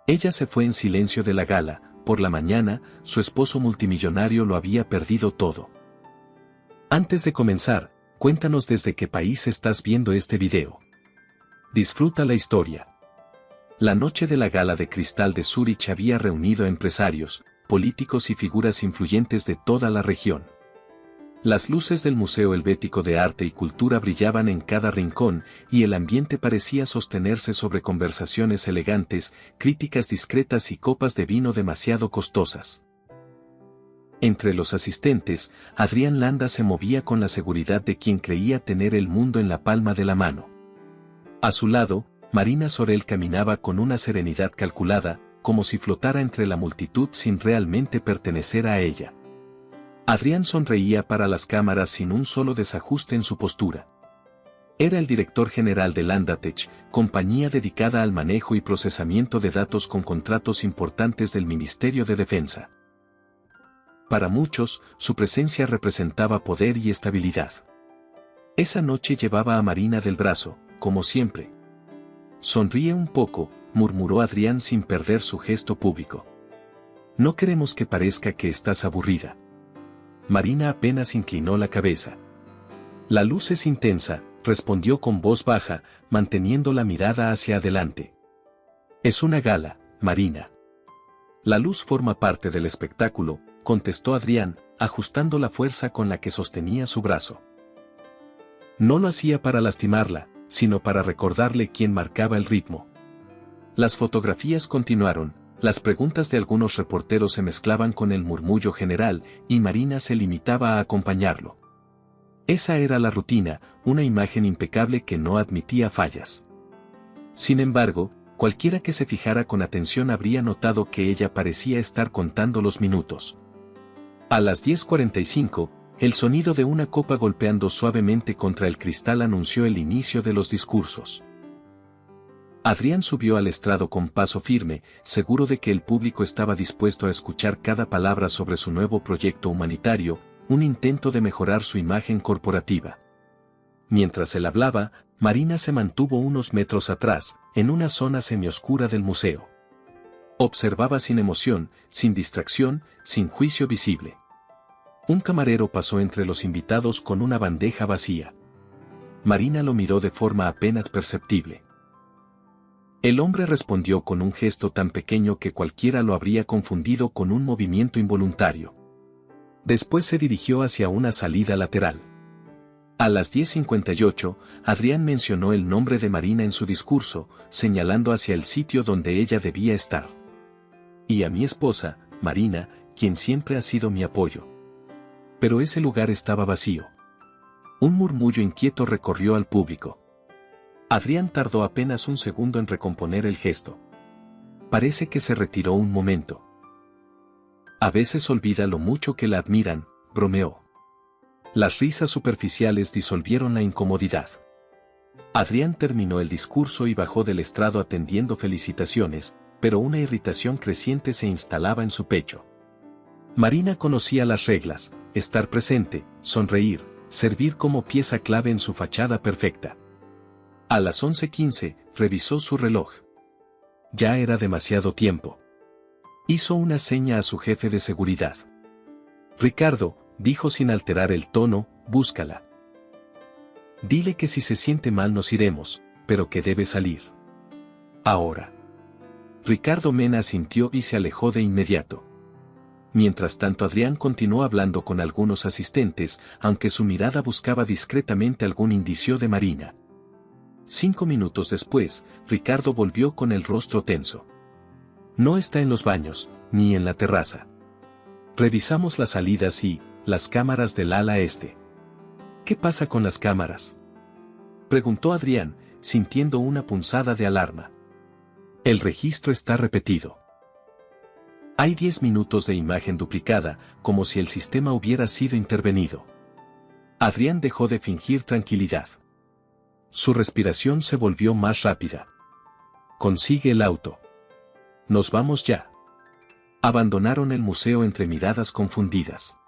Ella se fue en silencio de la gala. Por la mañana, su esposo multimillonario lo había perdido todo. Antes de comenzar, cuéntanos desde qué país estás viendo este video. Disfruta la historia. La noche de la Gala de Cristal de Zúrich había reunido a empresarios, políticos y figuras influyentes de toda la región. Las luces del Museo Helvético de Arte y Cultura brillaban en cada rincón y el ambiente parecía sostenerse sobre conversaciones elegantes, críticas discretas y copas de vino demasiado costosas. Entre los asistentes, Adrián Landa se movía con la seguridad de quien creía tener el mundo en la palma de la mano. A su lado, Marina Sorel caminaba con una serenidad calculada, como si flotara entre la multitud sin realmente pertenecer a ella. Adrián sonreía para las cámaras sin un solo desajuste en su postura. Era el director general de Landatech, compañía dedicada al manejo y procesamiento de datos con contratos importantes del Ministerio de Defensa. Para muchos, su presencia representaba poder y estabilidad. Esa noche llevaba a Marina del brazo, como siempre. Sonríe un poco, murmuró Adrián sin perder su gesto público. No queremos que parezca que estás aburrida. Marina apenas inclinó la cabeza. La luz es intensa, respondió con voz baja, manteniendo la mirada hacia adelante. Es una gala, Marina. La luz forma parte del espectáculo, contestó Adrián, ajustando la fuerza con la que sostenía su brazo. No lo hacía para lastimarla, sino para recordarle quién marcaba el ritmo. Las fotografías continuaron, las preguntas de algunos reporteros se mezclaban con el murmullo general, y Marina se limitaba a acompañarlo. Esa era la rutina, una imagen impecable que no admitía fallas. Sin embargo, cualquiera que se fijara con atención habría notado que ella parecía estar contando los minutos. A las 10:45, el sonido de una copa golpeando suavemente contra el cristal anunció el inicio de los discursos. Adrián subió al estrado con paso firme, seguro de que el público estaba dispuesto a escuchar cada palabra sobre su nuevo proyecto humanitario, un intento de mejorar su imagen corporativa. Mientras él hablaba, Marina se mantuvo unos metros atrás, en una zona semioscura del museo. Observaba sin emoción, sin distracción, sin juicio visible. Un camarero pasó entre los invitados con una bandeja vacía. Marina lo miró de forma apenas perceptible. El hombre respondió con un gesto tan pequeño que cualquiera lo habría confundido con un movimiento involuntario. Después se dirigió hacia una salida lateral. A las 10:58, Adrián mencionó el nombre de Marina en su discurso, señalando hacia el sitio donde ella debía estar. Y a mi esposa, Marina, quien siempre ha sido mi apoyo. Pero ese lugar estaba vacío. Un murmullo inquieto recorrió al público. Adrián tardó apenas un segundo en recomponer el gesto. Parece que se retiró un momento. A veces olvida lo mucho que la admiran, bromeó. Las risas superficiales disolvieron la incomodidad. Adrián terminó el discurso y bajó del estrado atendiendo felicitaciones, pero una irritación creciente se instalaba en su pecho. Marina conocía las reglas: estar presente, sonreír, servir como pieza clave en su fachada perfecta. A las 11:15, revisó su reloj. Ya era demasiado tiempo. Hizo una seña a su jefe de seguridad. Ricardo, dijo sin alterar el tono, búscala. Dile que si se siente mal nos iremos, pero que debe salir. Ahora. Ricardo Mena asintió y se alejó de inmediato. Mientras tanto Adrián continuó hablando con algunos asistentes, aunque su mirada buscaba discretamente algún indicio de Marina. 5 minutos después, Ricardo volvió con el rostro tenso. No está en los baños, ni en la terraza. Revisamos las salidas y las cámaras del ala este. ¿Qué pasa con las cámaras?, preguntó Adrián, sintiendo una punzada de alarma. El registro está repetido. Hay 10 minutos de imagen duplicada, como si el sistema hubiera sido intervenido. Adrián dejó de fingir tranquilidad. Su respiración se volvió más rápida. Consigue el auto. Nos vamos ya. Abandonaron el museo entre miradas confundidas.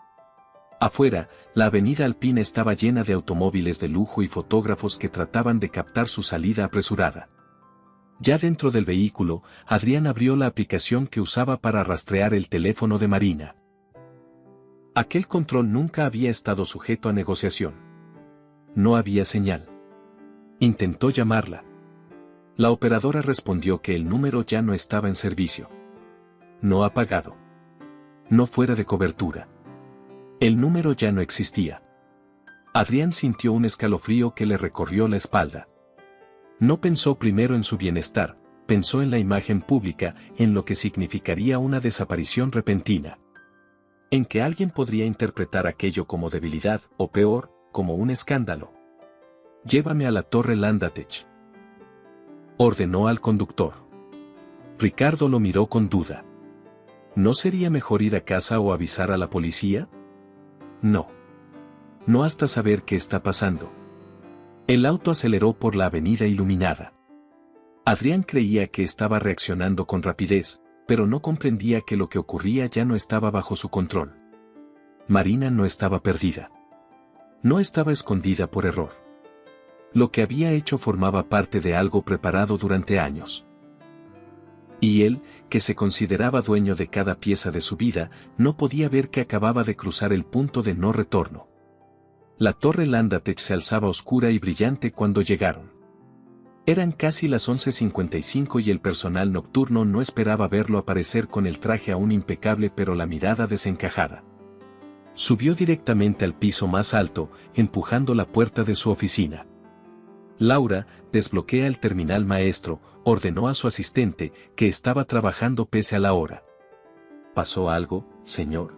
Afuera, la avenida Alpina estaba llena de automóviles de lujo y fotógrafos que trataban de captar su salida apresurada. Ya dentro del vehículo, Adrián abrió la aplicación que usaba para rastrear el teléfono de Marina. Aquel control nunca había estado sujeto a negociación. No había señal. Intentó llamarla. La operadora respondió que el número ya no estaba en servicio. No apagado. No fuera de cobertura. El número ya no existía. Adrián sintió un escalofrío que le recorrió la espalda. No pensó primero en su bienestar, pensó en la imagen pública, en lo que significaría una desaparición repentina. En que alguien podría interpretar aquello como debilidad, o peor, como un escándalo. Llévame a la Torre Landatech, ordenó al conductor. Ricardo lo miró con duda. ¿No sería mejor ir a casa o avisar a la policía? No. No hasta saber qué está pasando. El auto aceleró por la avenida iluminada. Adrián creía que estaba reaccionando con rapidez, pero no comprendía que lo que ocurría ya no estaba bajo su control. Marina no estaba perdida. No estaba escondida por error. Lo que había hecho formaba parte de algo preparado durante años. Y él, que se consideraba dueño de cada pieza de su vida, no podía ver que acababa de cruzar el punto de no retorno. La torre Landatech se alzaba oscura y brillante cuando llegaron. Eran casi las 11:55 y el personal nocturno no esperaba verlo aparecer con el traje aún impecable pero la mirada desencajada. Subió directamente al piso más alto, empujando la puerta de su oficina. Laura, desbloquea el terminal maestro, ordenó a su asistente, que estaba trabajando pese a la hora. ¿Pasó algo, señor?,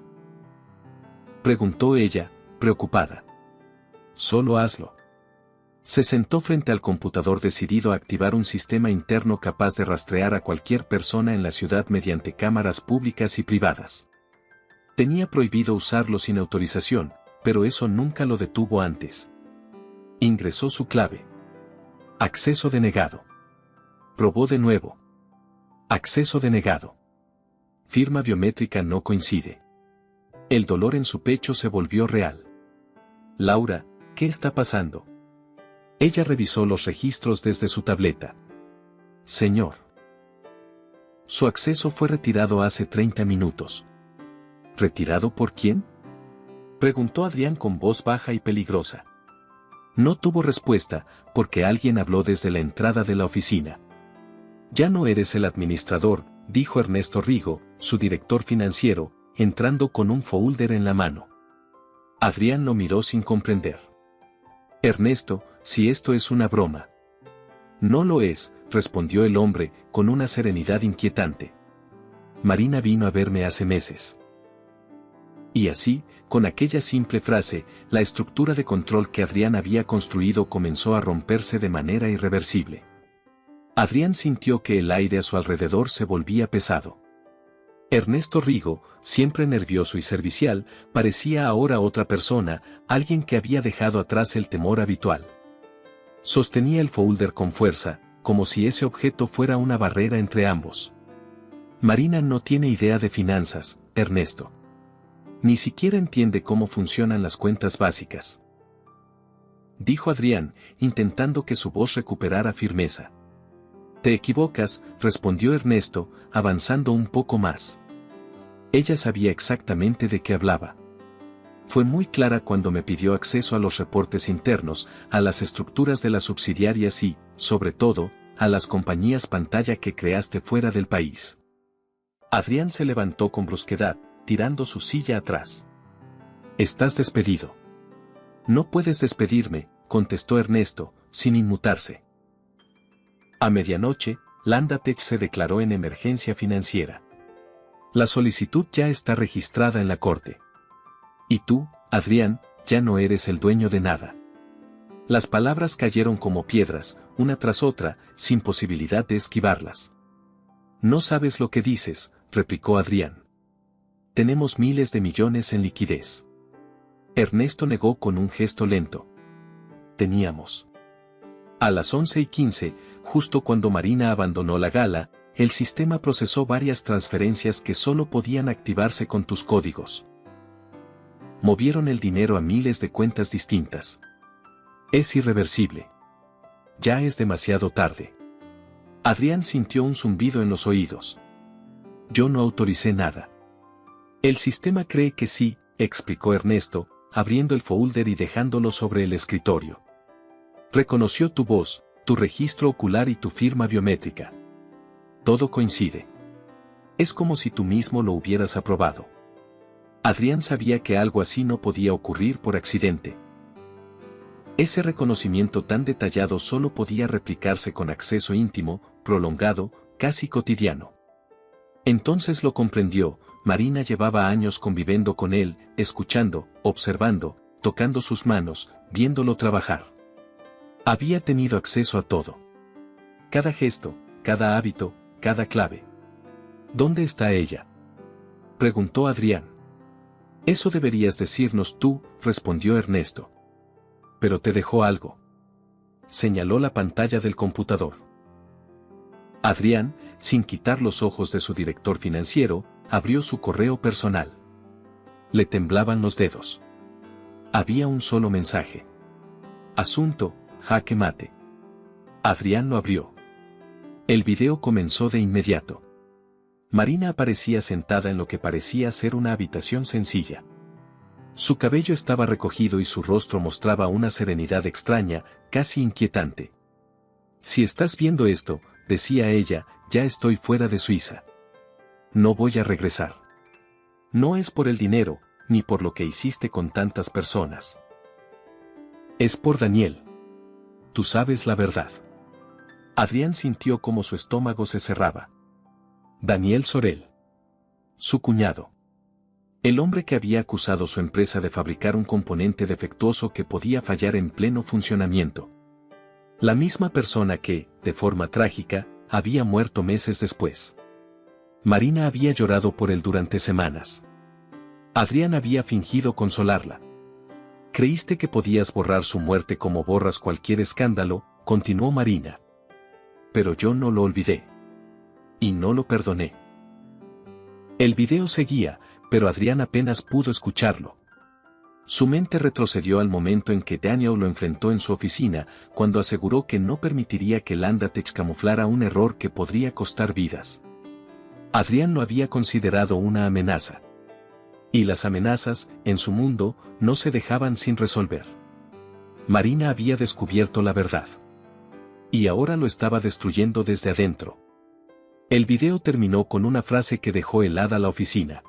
preguntó ella, preocupada. Solo hazlo. Se sentó frente al computador decidido a activar un sistema interno capaz de rastrear a cualquier persona en la ciudad mediante cámaras públicas y privadas. Tenía prohibido usarlo sin autorización, pero eso nunca lo detuvo antes. Ingresó su clave. Acceso denegado. Probó de nuevo. Acceso denegado. Firma biométrica no coincide. El dolor en su pecho se volvió real. Laura, ¿qué está pasando? Ella revisó los registros desde su tableta. Señor. Su acceso fue retirado hace 30 minutos. ¿Retirado por quién?, preguntó Adrián con voz baja y peligrosa. No tuvo respuesta, porque alguien habló desde la entrada de la oficina. Ya no eres el administrador, dijo Ernesto Rigo, su director financiero, entrando con un folder en la mano. Adrián lo miró sin comprender. Ernesto, si esto es una broma. No lo es, respondió el hombre, con una serenidad inquietante. Marina vino a verme hace meses. Y así, con aquella simple frase, la estructura de control que Adrián había construido comenzó a romperse de manera irreversible. Adrián sintió que el aire a su alrededor se volvía pesado. Ernesto Rigo, siempre nervioso y servicial, parecía ahora otra persona, alguien que había dejado atrás el temor habitual. Sostenía el folder con fuerza, como si ese objeto fuera una barrera entre ambos. Marina no tiene idea de finanzas, Ernesto. Ni siquiera entiende cómo funcionan las cuentas básicas, dijo Adrián, intentando que su voz recuperara firmeza. Te equivocas, respondió Ernesto, avanzando un poco más. Ella sabía exactamente de qué hablaba. Fue muy clara cuando me pidió acceso a los reportes internos, a las estructuras de las subsidiarias y, sobre todo, a las compañías pantalla que creaste fuera del país. Adrián se levantó con brusquedad, tirando su silla atrás. Estás despedido. No puedes despedirme, contestó Ernesto, sin inmutarse. A medianoche, Landatech se declaró en emergencia financiera. La solicitud ya está registrada en la corte. Y tú, Adrián, ya no eres el dueño de nada. Las palabras cayeron como piedras, una tras otra, sin posibilidad de esquivarlas. No sabes lo que dices, replicó Adrián. Tenemos miles de millones en liquidez. Ernesto negó con un gesto lento. Teníamos. A las 11:15, justo cuando Marina abandonó la gala, el sistema procesó varias transferencias que solo podían activarse con tus códigos. Movieron el dinero a miles de cuentas distintas. Es irreversible. Ya es demasiado tarde. Adrián sintió un zumbido en los oídos. Yo no autoricé nada. El sistema cree que sí, explicó Ernesto, abriendo el folder y dejándolo sobre el escritorio. Reconoció tu voz, tu registro ocular y tu firma biométrica. Todo coincide. Es como si tú mismo lo hubieras aprobado. Adrián sabía que algo así no podía ocurrir por accidente. Ese reconocimiento tan detallado solo podía replicarse con acceso íntimo, prolongado, casi cotidiano. Entonces lo comprendió. Marina llevaba años conviviendo con él, escuchando, observando, tocando sus manos, viéndolo trabajar. Había tenido acceso a todo. Cada gesto, cada hábito, cada clave. ¿Dónde está ella?, preguntó Adrián. Eso deberías decirnos tú, respondió Ernesto. Pero te dejó algo. Señaló la pantalla del computador. Adrián, sin quitar los ojos de su director financiero, abrió su correo personal. Le temblaban los dedos. Había un solo mensaje. Asunto, jaque mate. Adrián lo abrió. El video comenzó de inmediato. Marina aparecía sentada en lo que parecía ser una habitación sencilla. Su cabello estaba recogido y su rostro mostraba una serenidad extraña, casi inquietante. Si estás viendo esto, decía ella, ya estoy fuera de Suiza. No voy a regresar. No es por el dinero, ni por lo que hiciste con tantas personas. Es por Daniel. Tú sabes la verdad. Adrián sintió como su estómago se cerraba. Daniel Sorel. Su cuñado. El hombre que había acusado su empresa de fabricar un componente defectuoso que podía fallar en pleno funcionamiento. La misma persona que, de forma trágica, había muerto meses después. Marina había llorado por él durante semanas. Adrián había fingido consolarla. Creíste que podías borrar su muerte como borras cualquier escándalo, continuó Marina. Pero yo no lo olvidé. Y no lo perdoné. El video seguía, pero Adrián apenas pudo escucharlo. Su mente retrocedió al momento en que Daniel lo enfrentó en su oficina, cuando aseguró que no permitiría que Landatex camuflara un error que podría costar vidas. Adrián lo había considerado una amenaza. Y las amenazas, en su mundo, no se dejaban sin resolver. Marina había descubierto la verdad. Y ahora lo estaba destruyendo desde adentro. El video terminó con una frase que dejó helada la oficina.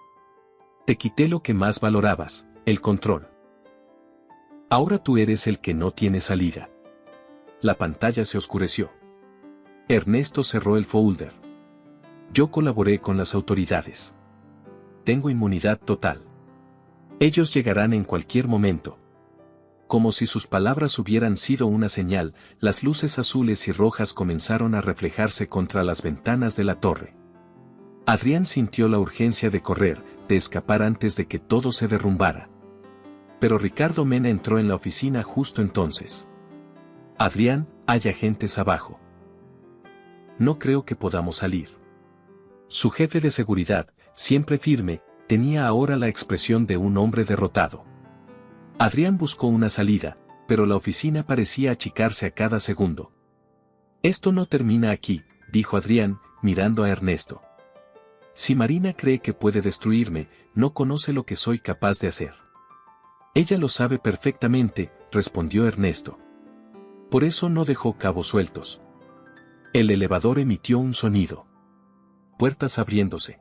Te quité lo que más valorabas, el control. Ahora tú eres el que no tiene salida. La pantalla se oscureció. Ernesto cerró el folder. Yo colaboré con las autoridades. Tengo inmunidad total. Ellos llegarán en cualquier momento. Como si sus palabras hubieran sido una señal, las luces azules y rojas comenzaron a reflejarse contra las ventanas de la torre. Adrián sintió la urgencia de correr, de escapar antes de que todo se derrumbara. Pero Ricardo Mena entró en la oficina justo entonces. Adrián, hay agentes abajo. No creo que podamos salir. Su jefe de seguridad, siempre firme, tenía ahora la expresión de un hombre derrotado. Adrián buscó una salida, pero la oficina parecía achicarse a cada segundo. Esto no termina aquí, dijo Adrián, mirando a Ernesto. Si Marina cree que puede destruirme, no conoce lo que soy capaz de hacer. Ella lo sabe perfectamente, respondió Ernesto. Por eso no dejó cabos sueltos. El elevador emitió un sonido. Puertas abriéndose.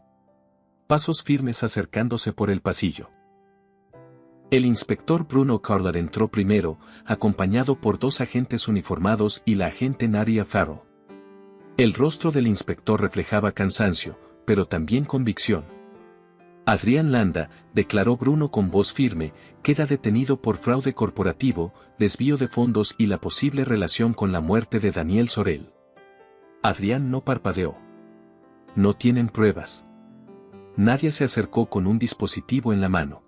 Pasos firmes acercándose por el pasillo. El inspector Bruno Carlar entró primero, acompañado por dos agentes uniformados y la agente Nadia Farrell. El rostro del inspector reflejaba cansancio, pero también convicción. Adrián Landa, declaró Bruno con voz firme, queda detenido por fraude corporativo, desvío de fondos y la posible relación con la muerte de Daniel Sorel. Adrián no parpadeó. No tienen pruebas. Nadie se acercó con un dispositivo en la mano.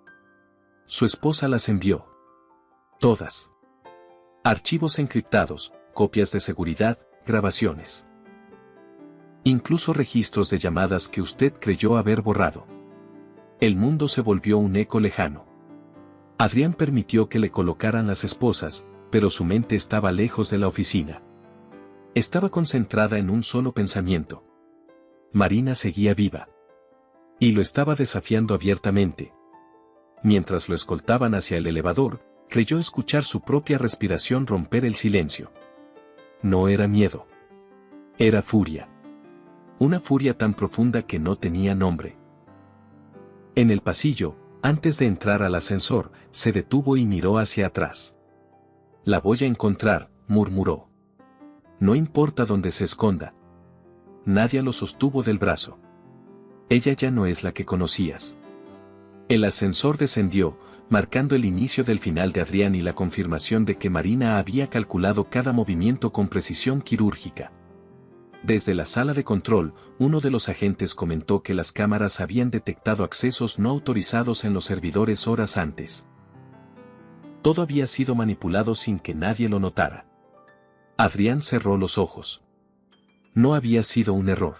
Su esposa las envió. Todas. Archivos encriptados, copias de seguridad, grabaciones. Incluso registros de llamadas que usted creyó haber borrado. El mundo se volvió un eco lejano. Adrián permitió que le colocaran las esposas, pero su mente estaba lejos de la oficina. Estaba concentrada en un solo pensamiento. Marina seguía viva. Y lo estaba desafiando abiertamente. Mientras lo escoltaban hacia el elevador, creyó escuchar su propia respiración romper el silencio. No era miedo. Era furia. Una furia tan profunda que no tenía nombre. En el pasillo, antes de entrar al ascensor, se detuvo y miró hacia atrás. La voy a encontrar, murmuró. No importa dónde se esconda. Nadia lo sostuvo del brazo. Ella ya no es la que conocías. El ascensor descendió, marcando el inicio del final de Adrián y la confirmación de que Marina había calculado cada movimiento con precisión quirúrgica. Desde la sala de control, uno de los agentes comentó que las cámaras habían detectado accesos no autorizados en los servidores horas antes. Todo había sido manipulado sin que nadie lo notara. Adrián cerró los ojos. No había sido un error.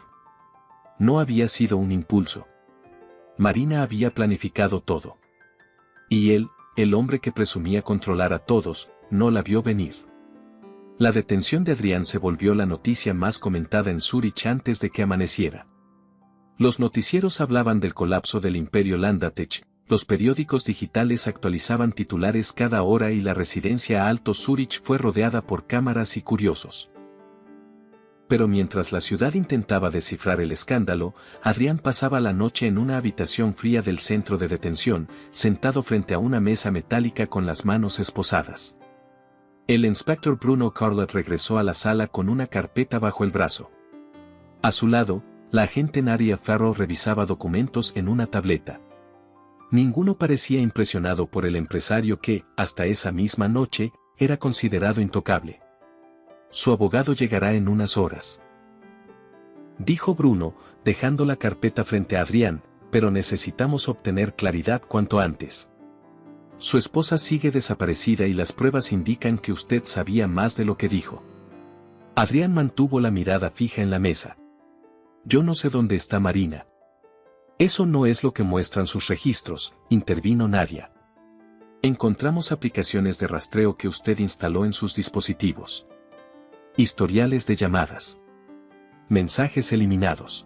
No había sido un impulso. Marina había planificado todo. Y él, el hombre que presumía controlar a todos, no la vio venir. La detención de Adrián se volvió la noticia más comentada en Zúrich antes de que amaneciera. Los noticieros hablaban del colapso del imperio Landatech, los periódicos digitales actualizaban titulares cada hora y la residencia Alto Zúrich fue rodeada por cámaras y curiosos. Pero mientras la ciudad intentaba descifrar el escándalo, Adrián pasaba la noche en una habitación fría del centro de detención, sentado frente a una mesa metálica con las manos esposadas. El inspector Bruno Carlet regresó a la sala con una carpeta bajo el brazo. A su lado, la agente Nadia Farrow revisaba documentos en una tableta. Ninguno parecía impresionado por el empresario que, hasta esa misma noche, era considerado intocable. Su abogado llegará en unas horas, dijo Bruno, dejando la carpeta frente a Adrián, pero necesitamos obtener claridad cuanto antes. Su esposa sigue desaparecida y las pruebas indican que usted sabía más de lo que dijo. Adrián mantuvo la mirada fija en la mesa. Yo no sé dónde está Marina. Eso no es lo que muestran sus registros, intervino Nadia. Encontramos aplicaciones de rastreo que usted instaló en sus dispositivos. Historiales de llamadas. Mensajes eliminados.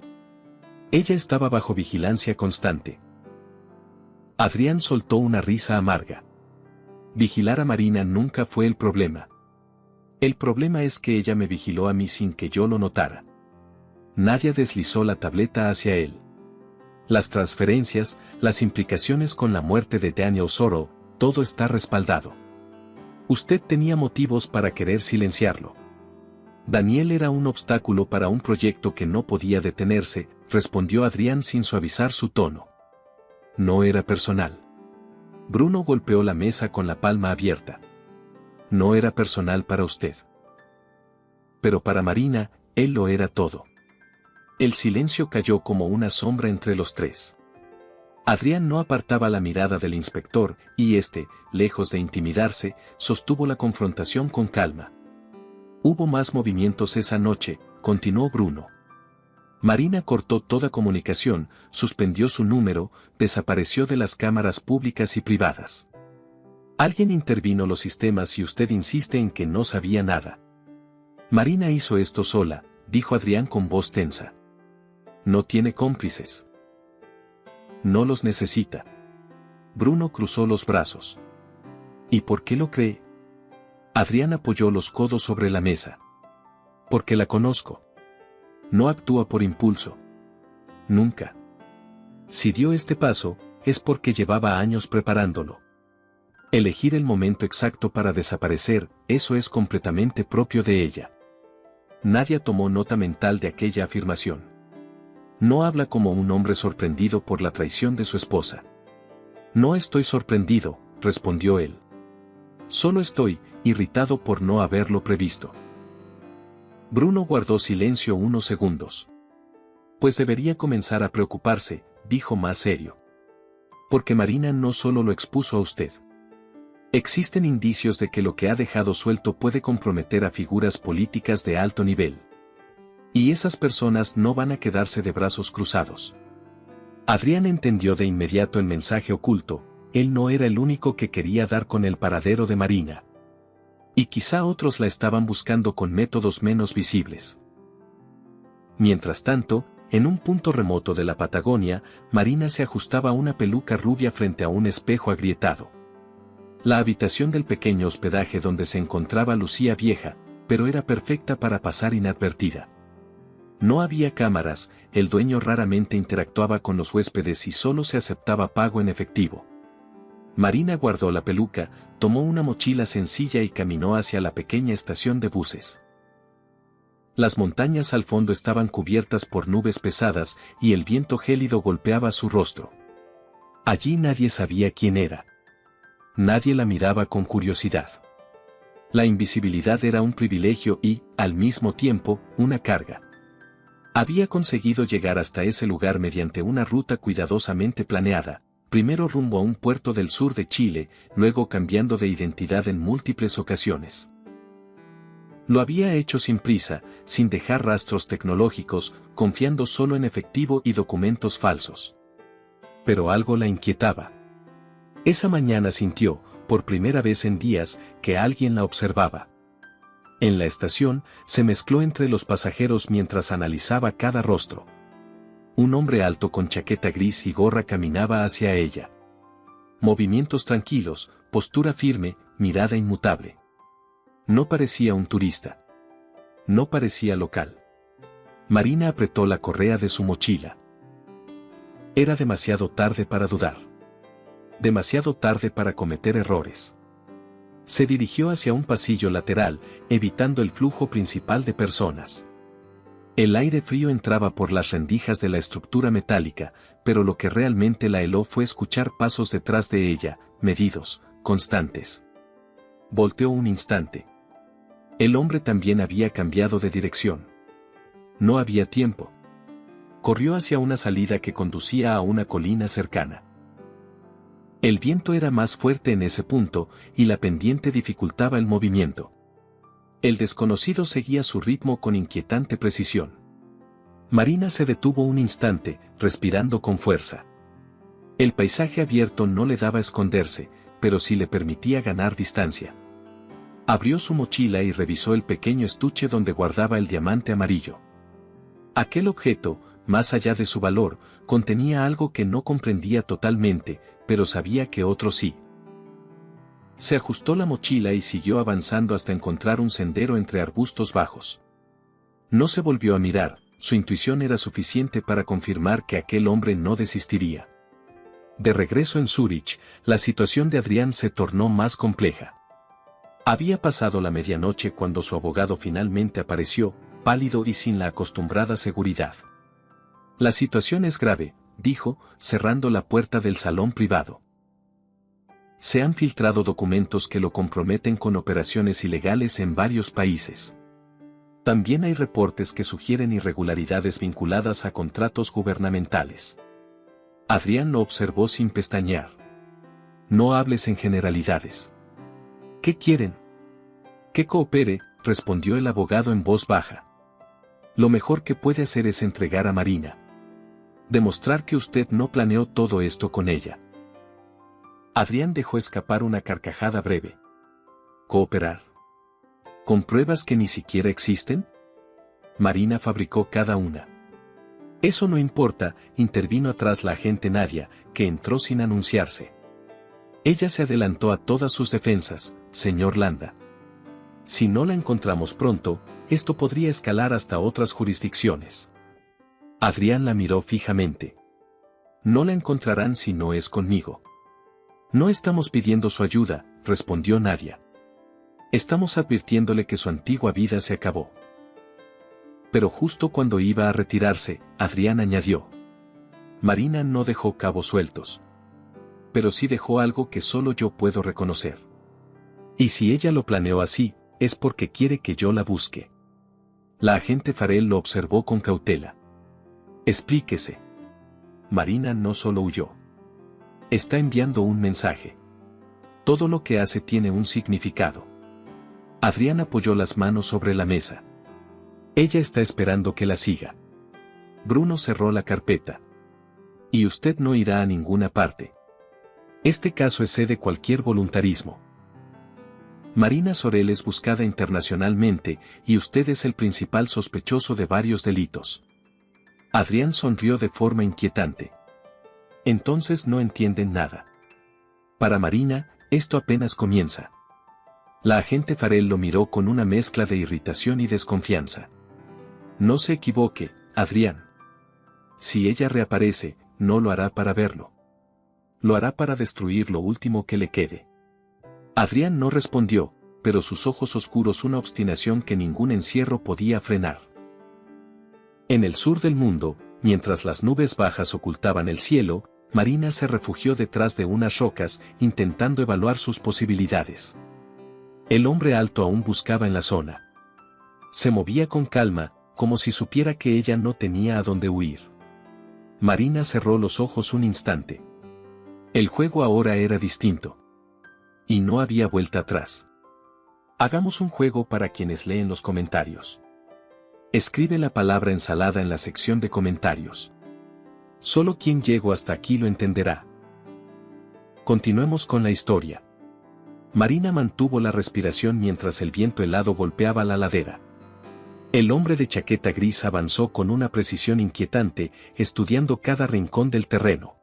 Ella estaba bajo vigilancia constante. Adrián soltó una risa amarga. Vigilar a Marina nunca fue el problema. El problema es que ella me vigiló a mí sin que yo lo notara. Nadia deslizó la tableta hacia él. Las transferencias, las implicaciones con la muerte de Daniel Soro, todo está respaldado. Usted tenía motivos para querer silenciarlo. Daniel era un obstáculo para un proyecto que no podía detenerse, respondió Adrián sin suavizar su tono. No era personal. Bruno golpeó la mesa con la palma abierta. No era personal para usted. Pero para Marina, él lo era todo. El silencio cayó como una sombra entre los tres. Adrián no apartaba la mirada del inspector, y éste, lejos de intimidarse, sostuvo la confrontación con calma. Hubo más movimientos esa noche, continuó Bruno. Marina cortó toda comunicación, suspendió su número, desapareció de las cámaras públicas y privadas. Alguien intervino los sistemas y usted insiste en que no sabía nada. Marina hizo esto sola, dijo Adrián con voz tensa. No tiene cómplices. No los necesita. Bruno cruzó los brazos. ¿Y por qué lo cree? Adrián apoyó los codos sobre la mesa. Porque la conozco. No actúa por impulso. Nunca. Si dio este paso, es porque llevaba años preparándolo. Elegir el momento exacto para desaparecer, eso es completamente propio de ella. Nadia tomó nota mental de aquella afirmación. No habla como un hombre sorprendido por la traición de su esposa. No estoy sorprendido, respondió él. Solo estoy irritado por no haberlo previsto. Bruno guardó silencio unos segundos. Pues debería comenzar a preocuparse, dijo más serio. Porque Marina no solo lo expuso a usted. Existen indicios de que lo que ha dejado suelto puede comprometer a figuras políticas de alto nivel. Y esas personas no van a quedarse de brazos cruzados. Adrián entendió de inmediato el mensaje oculto, él no era el único que quería dar con el paradero de Marina. Y quizá otros la estaban buscando con métodos menos visibles. Mientras tanto, en un punto remoto de la Patagonia, Marina se ajustaba una peluca rubia frente a un espejo agrietado. La habitación del pequeño hospedaje donde se encontraba lucía vieja, pero era perfecta para pasar inadvertida. No había cámaras, el dueño raramente interactuaba con los huéspedes y solo se aceptaba pago en efectivo. Marina guardó la peluca, tomó una mochila sencilla y caminó hacia la pequeña estación de buses. Las montañas al fondo estaban cubiertas por nubes pesadas y el viento gélido golpeaba su rostro. Allí nadie sabía quién era. Nadie la miraba con curiosidad. La invisibilidad era un privilegio y, al mismo tiempo, una carga. Había conseguido llegar hasta ese lugar mediante una ruta cuidadosamente planeada, primero rumbo a un puerto del sur de Chile, luego cambiando de identidad en múltiples ocasiones. Lo había hecho sin prisa, sin dejar rastros tecnológicos, confiando solo en efectivo y documentos falsos. Pero algo la inquietaba. Esa mañana sintió, por primera vez en días, que alguien la observaba. En la estación, se mezcló entre los pasajeros mientras analizaba cada rostro. Un hombre alto con chaqueta gris y gorra caminaba hacia ella. Movimientos tranquilos, postura firme, mirada inmutable. No parecía un turista. No parecía local. Marina apretó la correa de su mochila. Era demasiado tarde para dudar. Demasiado tarde para cometer errores. Se dirigió hacia un pasillo lateral, evitando el flujo principal de personas. El aire frío entraba por las rendijas de la estructura metálica, pero lo que realmente la heló fue escuchar pasos detrás de ella, medidos, constantes. Volteó un instante. El hombre también había cambiado de dirección. No había tiempo. Corrió hacia una salida que conducía a una colina cercana. El viento era más fuerte en ese punto, y la pendiente dificultaba el movimiento. El desconocido seguía su ritmo con inquietante precisión. Marina se detuvo un instante, respirando con fuerza. El paisaje abierto no le daba esconderse, pero sí le permitía ganar distancia. Abrió su mochila y revisó el pequeño estuche donde guardaba el diamante amarillo. Aquel objeto, más allá de su valor, contenía algo que no comprendía totalmente, pero sabía que otro sí. Se ajustó la mochila y siguió avanzando hasta encontrar un sendero entre arbustos bajos. No se volvió a mirar, su intuición era suficiente para confirmar que aquel hombre no desistiría. De regreso en Zúrich, la situación de Adrián se tornó más compleja. Había pasado la medianoche cuando su abogado finalmente apareció, pálido y sin la acostumbrada seguridad. La situación es grave, dijo, cerrando la puerta del salón privado. Se han filtrado documentos que lo comprometen con operaciones ilegales en varios países. También hay reportes que sugieren irregularidades vinculadas a contratos gubernamentales. Adrián lo observó sin pestañear. No hables en generalidades. ¿Qué quieren? Que coopere, respondió el abogado en voz baja. Lo mejor que puede hacer es entregar a Marina. Demostrar que usted no planeó todo esto con ella. Adrián dejó escapar una carcajada breve. ¿Cooperar? ¿Con pruebas que ni siquiera existen? Marina fabricó cada una. Eso no importa, intervino atrás la agente Nadia, que entró sin anunciarse. Ella se adelantó a todas sus defensas, señor Landa. Si no la encontramos pronto, esto podría escalar hasta otras jurisdicciones. Adrián la miró fijamente. No la encontrarán si no es conmigo. No estamos pidiendo su ayuda, respondió Nadia. Estamos advirtiéndole que su antigua vida se acabó. Pero justo cuando iba a retirarse, Adrián añadió. Marina no dejó cabos sueltos. Pero sí dejó algo que solo yo puedo reconocer. Y si ella lo planeó así, es porque quiere que yo la busque. La agente Farrell lo observó con cautela. Explíquese. Marina no solo huyó. Está enviando un mensaje. Todo lo que hace tiene un significado. Adrián apoyó las manos sobre la mesa. Ella está esperando que la siga. Bruno cerró la carpeta. Y usted no irá a ninguna parte. Este caso excede cualquier voluntarismo. Marina Sorel es buscada internacionalmente y usted es el principal sospechoso de varios delitos. Adrián sonrió de forma inquietante. Entonces no entienden nada. Para Marina, esto apenas comienza. La agente Farell lo miró con una mezcla de irritación y desconfianza. No se equivoque, Adrián. Si ella reaparece, no lo hará para verlo. Lo hará para destruir lo último que le quede. Adrián no respondió, pero sus ojos oscuros una obstinación que ningún encierro podía frenar. En el sur del mundo, mientras las nubes bajas ocultaban el cielo, Marina se refugió detrás de unas rocas, intentando evaluar sus posibilidades. El hombre alto aún buscaba en la zona. Se movía con calma, como si supiera que ella no tenía a dónde huir. Marina cerró los ojos un instante. El juego ahora era distinto. Y no había vuelta atrás. Hagamos un juego para quienes leen los comentarios. Escribe la palabra ensalada en la sección de comentarios. Solo quien llegó hasta aquí lo entenderá. Continuemos con la historia. Marina mantuvo la respiración mientras el viento helado golpeaba la ladera. El hombre de chaqueta gris avanzó con una precisión inquietante, estudiando cada rincón del terreno.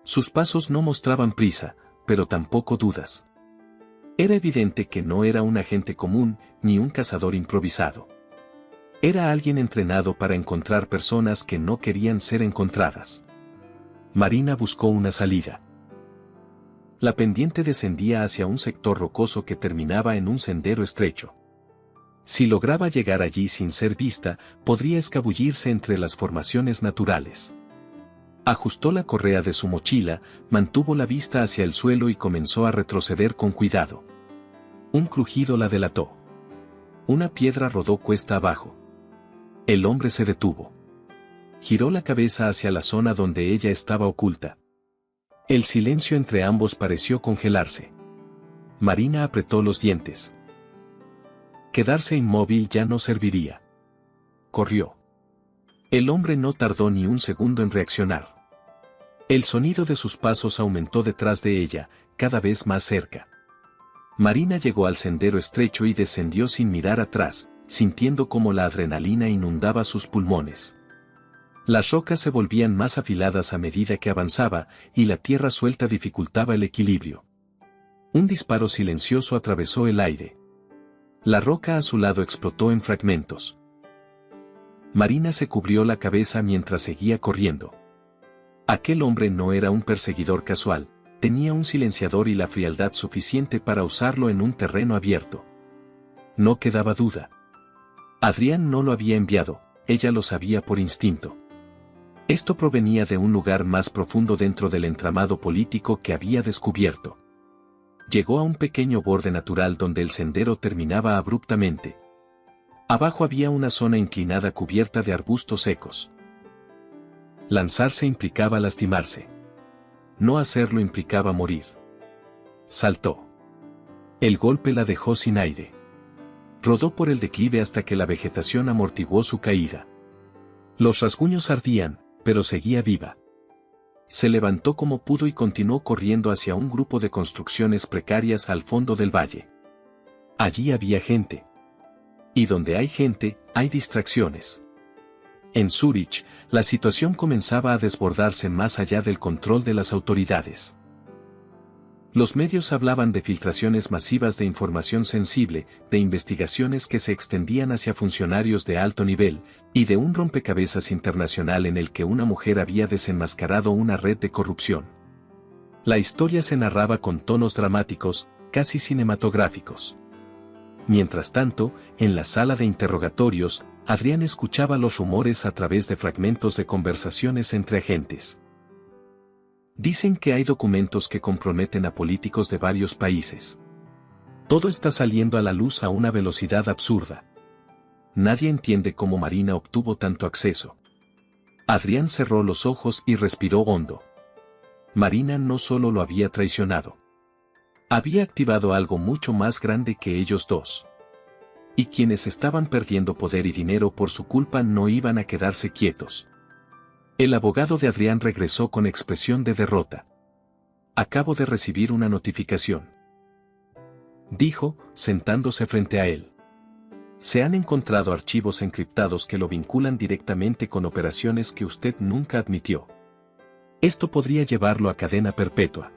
Sus pasos no mostraban prisa, pero tampoco dudas. Era evidente que no era un agente común, ni un cazador improvisado. Era alguien entrenado para encontrar personas que no querían ser encontradas. Marina buscó una salida. La pendiente descendía hacia un sector rocoso que terminaba en un sendero estrecho. Si lograba llegar allí sin ser vista, podría escabullirse entre las formaciones naturales. Ajustó la correa de su mochila, mantuvo la vista hacia el suelo y comenzó a retroceder con cuidado. Un crujido la delató. Una piedra rodó cuesta abajo. El hombre se detuvo. Giró la cabeza hacia la zona donde ella estaba oculta. El silencio entre ambos pareció congelarse. Marina apretó los dientes. Quedarse inmóvil ya no serviría. Corrió. El hombre no tardó ni un segundo en reaccionar. El sonido de sus pasos aumentó detrás de ella, cada vez más cerca. Marina llegó al sendero estrecho y descendió sin mirar atrás, sintiendo cómo la adrenalina inundaba sus pulmones. Las rocas se volvían más afiladas a medida que avanzaba, y la tierra suelta dificultaba el equilibrio. Un disparo silencioso atravesó el aire. La roca a su lado explotó en fragmentos. Marina se cubrió la cabeza mientras seguía corriendo. Aquel hombre no era un perseguidor casual, tenía un silenciador y la frialdad suficiente para usarlo en un terreno abierto. No quedaba duda. Adrián no lo había enviado, ella lo sabía por instinto. Esto provenía de un lugar más profundo dentro del entramado político que había descubierto. Llegó a un pequeño borde natural donde el sendero terminaba abruptamente. Abajo había una zona inclinada cubierta de arbustos secos. Lanzarse implicaba lastimarse. No hacerlo implicaba morir. Saltó. El golpe la dejó sin aire. Rodó por el declive hasta que la vegetación amortiguó su caída. Los rasguños ardían, pero seguía viva. Se levantó como pudo y continuó corriendo hacia un grupo de construcciones precarias al fondo del valle. Allí había gente. Y donde hay gente, hay distracciones. En Zúrich, la situación comenzaba a desbordarse más allá del control de las autoridades. Los medios hablaban de filtraciones masivas de información sensible, de investigaciones que se extendían hacia funcionarios de alto nivel, y de un rompecabezas internacional en el que una mujer había desenmascarado una red de corrupción. La historia se narraba con tonos dramáticos, casi cinematográficos. Mientras tanto, en la sala de interrogatorios, Adrián escuchaba los rumores a través de fragmentos de conversaciones entre agentes. Dicen que hay documentos que comprometen a políticos de varios países. Todo está saliendo a la luz a una velocidad absurda. Nadie entiende cómo Marina obtuvo tanto acceso. Adrián cerró los ojos y respiró hondo. Marina no solo lo había traicionado. Había activado algo mucho más grande que ellos dos. Y quienes estaban perdiendo poder y dinero por su culpa no iban a quedarse quietos. El abogado de Adrián regresó con expresión de derrota. Acabo de recibir una notificación. dijo, sentándose frente a él. Se han encontrado archivos encriptados que lo vinculan directamente con operaciones que usted nunca admitió. Esto podría llevarlo a cadena perpetua.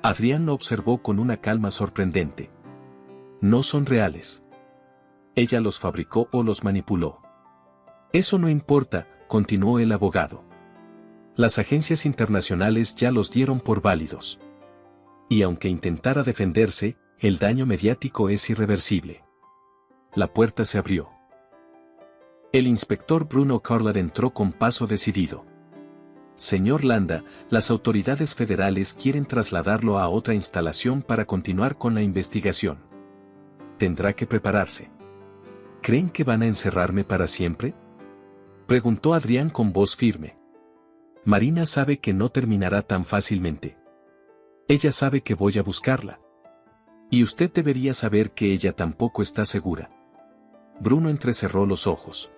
Adrián lo observó con una calma sorprendente. No son reales. Ella los fabricó o los manipuló. Eso no importa, continuó el abogado. Las agencias internacionales ya los dieron por válidos. Y aunque intentara defenderse, el daño mediático es irreversible. La puerta se abrió. El inspector Bruno Carlat entró con paso decidido. Señor Landa, las autoridades federales quieren trasladarlo a otra instalación para continuar con la investigación. Tendrá que prepararse. ¿Creen que van a encerrarme para siempre?, preguntó Adrián con voz firme. Marina sabe que no terminará tan fácilmente. Ella sabe que voy a buscarla. Y usted debería saber que ella tampoco está segura. Bruno entrecerró los ojos.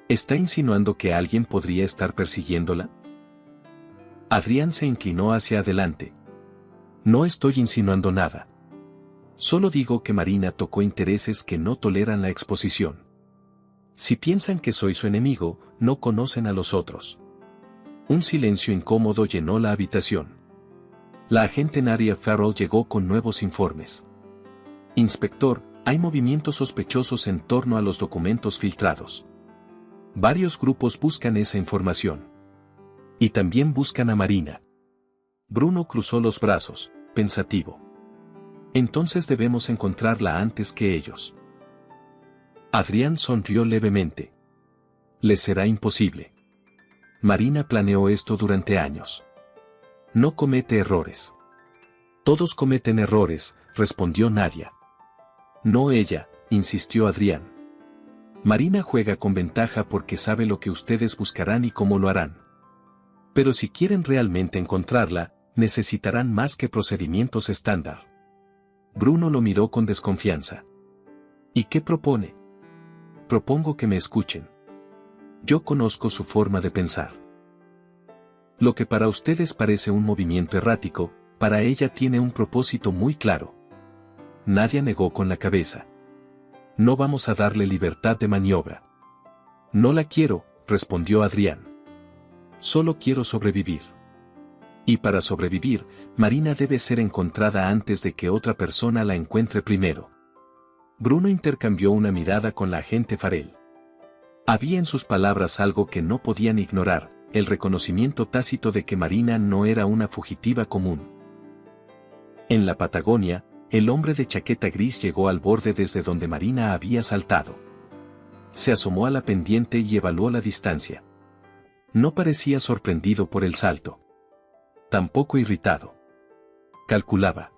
¿Está insinuando que alguien podría estar persiguiéndola? Adrián se inclinó hacia adelante. No estoy insinuando nada. Solo digo que Marina tocó intereses que no toleran la exposición. Si piensan que soy su enemigo, no conocen a los otros. Un silencio incómodo llenó la habitación. La agente Nadia Farrell llegó con nuevos informes. Inspector, hay movimientos sospechosos en torno a los documentos filtrados. Varios grupos buscan esa información. Y también buscan a Marina. Bruno cruzó los brazos, pensativo. Entonces debemos encontrarla antes que ellos. Adrián sonrió levemente. Les será imposible. Marina planeó esto durante años. No comete errores. Todos cometen errores, respondió Nadia. No ella, insistió Adrián. Marina juega con ventaja porque sabe lo que ustedes buscarán y cómo lo harán. Pero si quieren realmente encontrarla, necesitarán más que procedimientos estándar. Bruno lo miró con desconfianza. ¿Y qué propone? Propongo que me escuchen. Yo conozco su forma de pensar. Lo que para ustedes parece un movimiento errático, para ella tiene un propósito muy claro. Nadia negó con la cabeza. No vamos a darle libertad de maniobra. No la quiero, respondió Adrián. Solo quiero sobrevivir. Y para sobrevivir, Marina debe ser encontrada antes de que otra persona la encuentre primero. Bruno intercambió una mirada con la agente Farrell. Había en sus palabras algo que no podían ignorar, el reconocimiento tácito de que Marina no era una fugitiva común. En la Patagonia, el hombre de chaqueta gris llegó al borde desde donde Marina había saltado. Se asomó a la pendiente y evaluó la distancia. No parecía sorprendido por el salto. Tampoco irritado. Calculaba.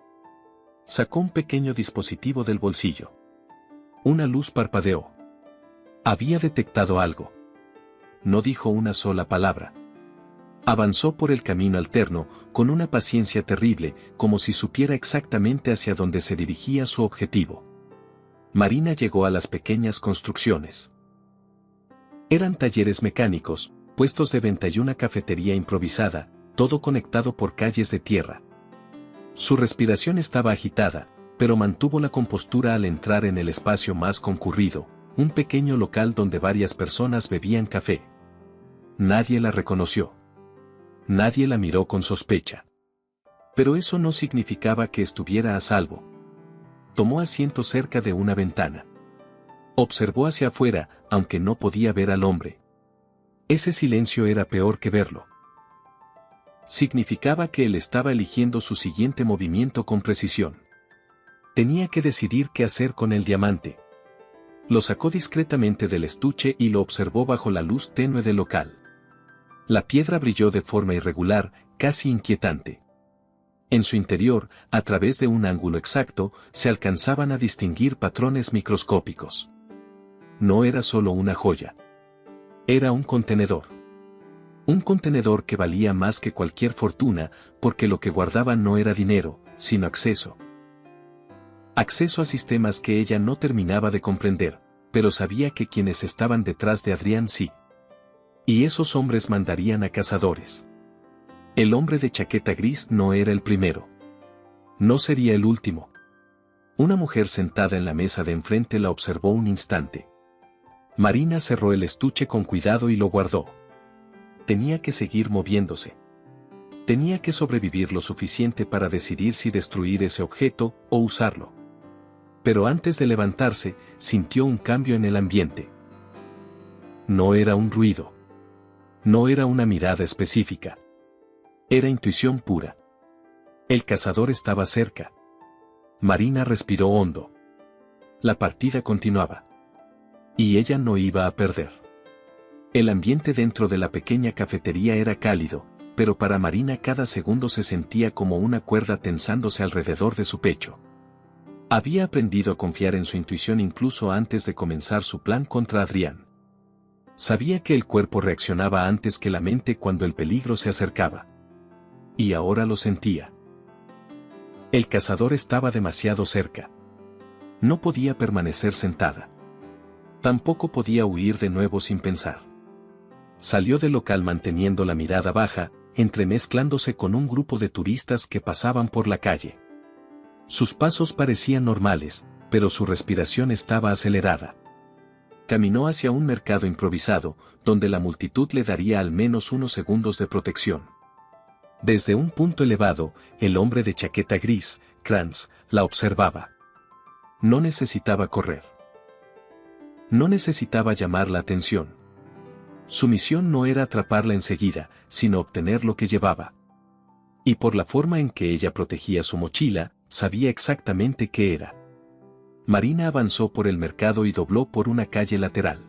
Sacó un pequeño dispositivo del bolsillo. Una luz parpadeó. Había detectado algo. No dijo una sola palabra. Avanzó por el camino alterno, con una paciencia terrible, como si supiera exactamente hacia dónde se dirigía su objetivo. Marina llegó a las pequeñas construcciones. Eran talleres mecánicos, puestos de venta y una cafetería improvisada, todo conectado por calles de tierra. Su respiración estaba agitada, pero mantuvo la compostura al entrar en el espacio más concurrido, un pequeño local donde varias personas bebían café. Nadie la reconoció. Nadie la miró con sospecha. Pero eso no significaba que estuviera a salvo. Tomó asiento cerca de una ventana. Observó hacia afuera, aunque no podía ver al hombre. Ese silencio era peor que verlo. Significaba que él estaba eligiendo su siguiente movimiento con precisión. Tenía que decidir qué hacer con el diamante. Lo sacó discretamente del estuche y lo observó bajo la luz tenue del local. La piedra brilló de forma irregular, casi inquietante. En su interior, a través de un ángulo exacto, se alcanzaban a distinguir patrones microscópicos. No era solo una joya. Era un contenedor. Un contenedor que valía más que cualquier fortuna, porque lo que guardaba no era dinero, sino acceso. Acceso a sistemas que ella no terminaba de comprender, pero sabía que quienes estaban detrás de Adrián sí. Y esos hombres mandarían a cazadores. El hombre de chaqueta gris no era el primero. No sería el último. Una mujer sentada en la mesa de enfrente la observó un instante. Marina cerró el estuche con cuidado y lo guardó. Tenía que seguir moviéndose. Tenía que sobrevivir lo suficiente para decidir si destruir ese objeto o usarlo. Pero antes de levantarse, sintió un cambio en el ambiente. No era un ruido. No era una mirada específica. Era intuición pura. El cazador estaba cerca. Marina respiró hondo. La partida continuaba. Y ella no iba a perder. El ambiente dentro de la pequeña cafetería era cálido, pero para Marina cada segundo se sentía como una cuerda tensándose alrededor de su pecho. Había aprendido a confiar en su intuición incluso antes de comenzar su plan contra Adrián. Sabía que el cuerpo reaccionaba antes que la mente cuando el peligro se acercaba. Y ahora lo sentía. El cazador estaba demasiado cerca. No podía permanecer sentada. Tampoco podía huir de nuevo sin pensar. Salió del local manteniendo la mirada baja, entremezclándose con un grupo de turistas que pasaban por la calle. Sus pasos parecían normales, pero su respiración estaba acelerada. Caminó hacia un mercado improvisado, donde la multitud le daría al menos unos segundos de protección. Desde un punto elevado, el hombre de chaqueta gris, Kranz, la observaba. No necesitaba correr. No necesitaba llamar la atención. Su misión no era atraparla enseguida, sino obtener lo que llevaba. Y por la forma en que ella protegía su mochila, sabía exactamente qué era. Marina avanzó por el mercado y dobló por una calle lateral.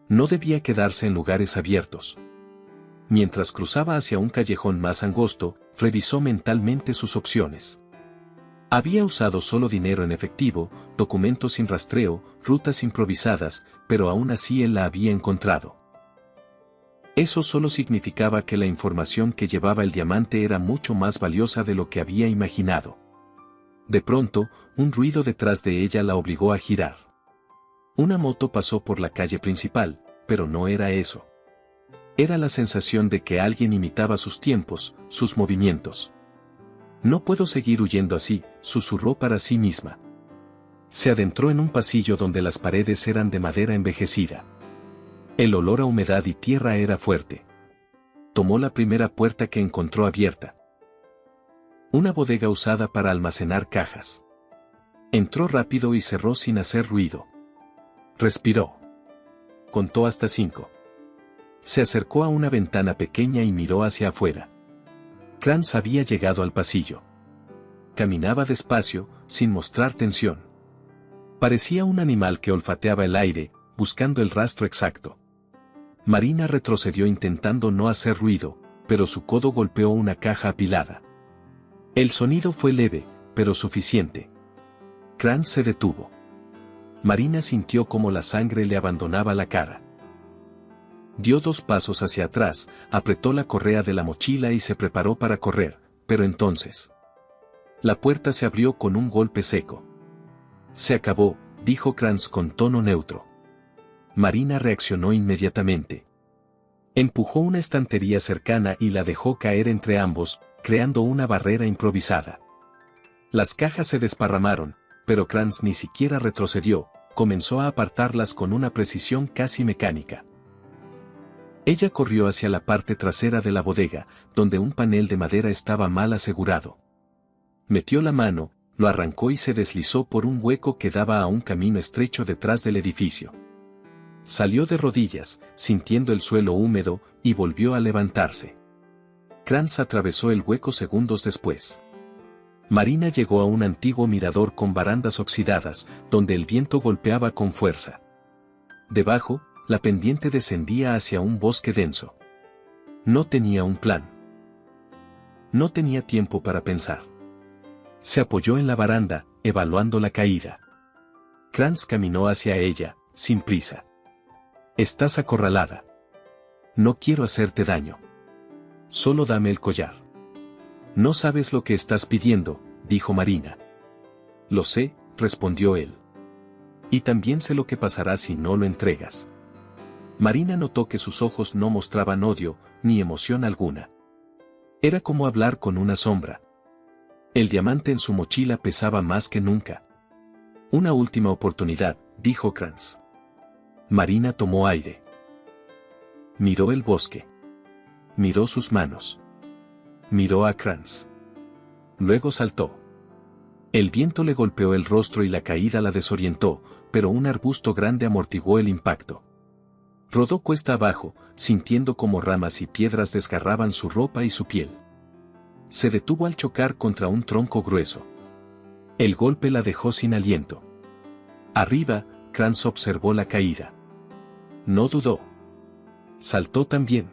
No debía quedarse en lugares abiertos. Mientras cruzaba hacia un callejón más angosto, revisó mentalmente sus opciones. Había usado solo dinero en efectivo, documentos sin rastreo, rutas improvisadas, pero aún así él la había encontrado. Eso solo significaba que la información que llevaba el diamante era mucho más valiosa de lo que había imaginado. De pronto, un ruido detrás de ella la obligó a girar. Una moto pasó por la calle principal, pero no era eso. Era la sensación de que alguien imitaba sus tiempos, sus movimientos. No puedo seguir huyendo así, susurró para sí misma. Se adentró en un pasillo donde las paredes eran de madera envejecida. El olor a humedad y tierra era fuerte. Tomó la primera puerta que encontró abierta. Una bodega usada para almacenar cajas. Entró rápido y cerró sin hacer ruido. Respiró. Contó hasta 5. Se acercó a una ventana pequeña y miró hacia afuera. Kranz había llegado al pasillo. Caminaba despacio, sin mostrar tensión. Parecía un animal que olfateaba el aire, buscando el rastro exacto. Marina retrocedió intentando no hacer ruido, pero su codo golpeó una caja apilada. El sonido fue leve, pero suficiente. Kranz se detuvo. Marina sintió como la sangre le abandonaba la cara. Dio 2 pasos hacia atrás, apretó la correa de la mochila y se preparó para correr, pero entonces... La puerta se abrió con un golpe seco. Se acabó, dijo Kranz con tono neutro. Marina reaccionó inmediatamente. Empujó una estantería cercana y la dejó caer entre ambos, creando una barrera improvisada. Las cajas se desparramaron, pero Kranz ni siquiera retrocedió, comenzó a apartarlas con una precisión casi mecánica. Ella corrió hacia la parte trasera de la bodega, donde un panel de madera estaba mal asegurado. Metió la mano, lo arrancó y se deslizó por un hueco que daba a un camino estrecho detrás del edificio. Salió de rodillas, sintiendo el suelo húmedo, y volvió a levantarse. Kranz atravesó el hueco segundos después. Marina llegó a un antiguo mirador con barandas oxidadas, donde el viento golpeaba con fuerza. Debajo, la pendiente descendía hacia un bosque denso. No tenía un plan. No tenía tiempo para pensar. Se apoyó en la baranda, evaluando la caída. Kranz caminó hacia ella, sin prisa. Estás acorralada. No quiero hacerte daño. Solo dame el collar. No sabes lo que estás pidiendo, dijo Marina. Lo sé, respondió él. Y también sé lo que pasará si no lo entregas. Marina notó que sus ojos no mostraban odio, ni emoción alguna. Era como hablar con una sombra. El diamante en su mochila pesaba más que nunca. Una última oportunidad, dijo Kranz. Marina tomó aire. Miró el bosque. Miró sus manos. Miró a Kranz. Luego saltó. El viento le golpeó el rostro y la caída la desorientó, pero un arbusto grande amortiguó el impacto. Rodó cuesta abajo, sintiendo como ramas y piedras desgarraban su ropa y su piel. Se detuvo al chocar contra un tronco grueso. El golpe la dejó sin aliento. Arriba, Kranz observó la caída. No dudó. Saltó también.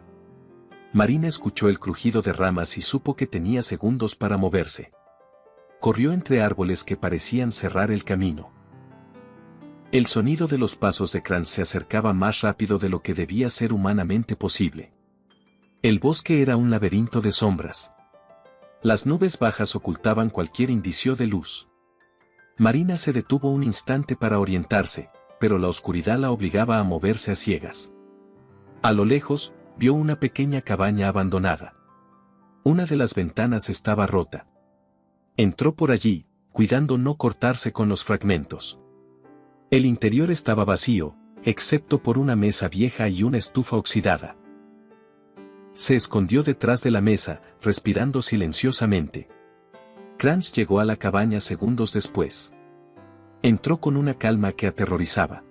Marina escuchó el crujido de ramas y supo que tenía segundos para moverse. Corrió entre árboles que parecían cerrar el camino. El sonido de los pasos de Kranz se acercaba más rápido de lo que debía ser humanamente posible. El bosque era un laberinto de sombras. Las nubes bajas ocultaban cualquier indicio de luz. Marina se detuvo un instante para orientarse, pero la oscuridad la obligaba a moverse a ciegas. A lo lejos, vio una pequeña cabaña abandonada. Una de las ventanas estaba rota. Entró por allí, cuidando no cortarse con los fragmentos. El interior estaba vacío, excepto por una mesa vieja y una estufa oxidada. Se escondió detrás de la mesa, respirando silenciosamente. Kranz llegó a la cabaña segundos después. Entró con una calma que aterrorizaba.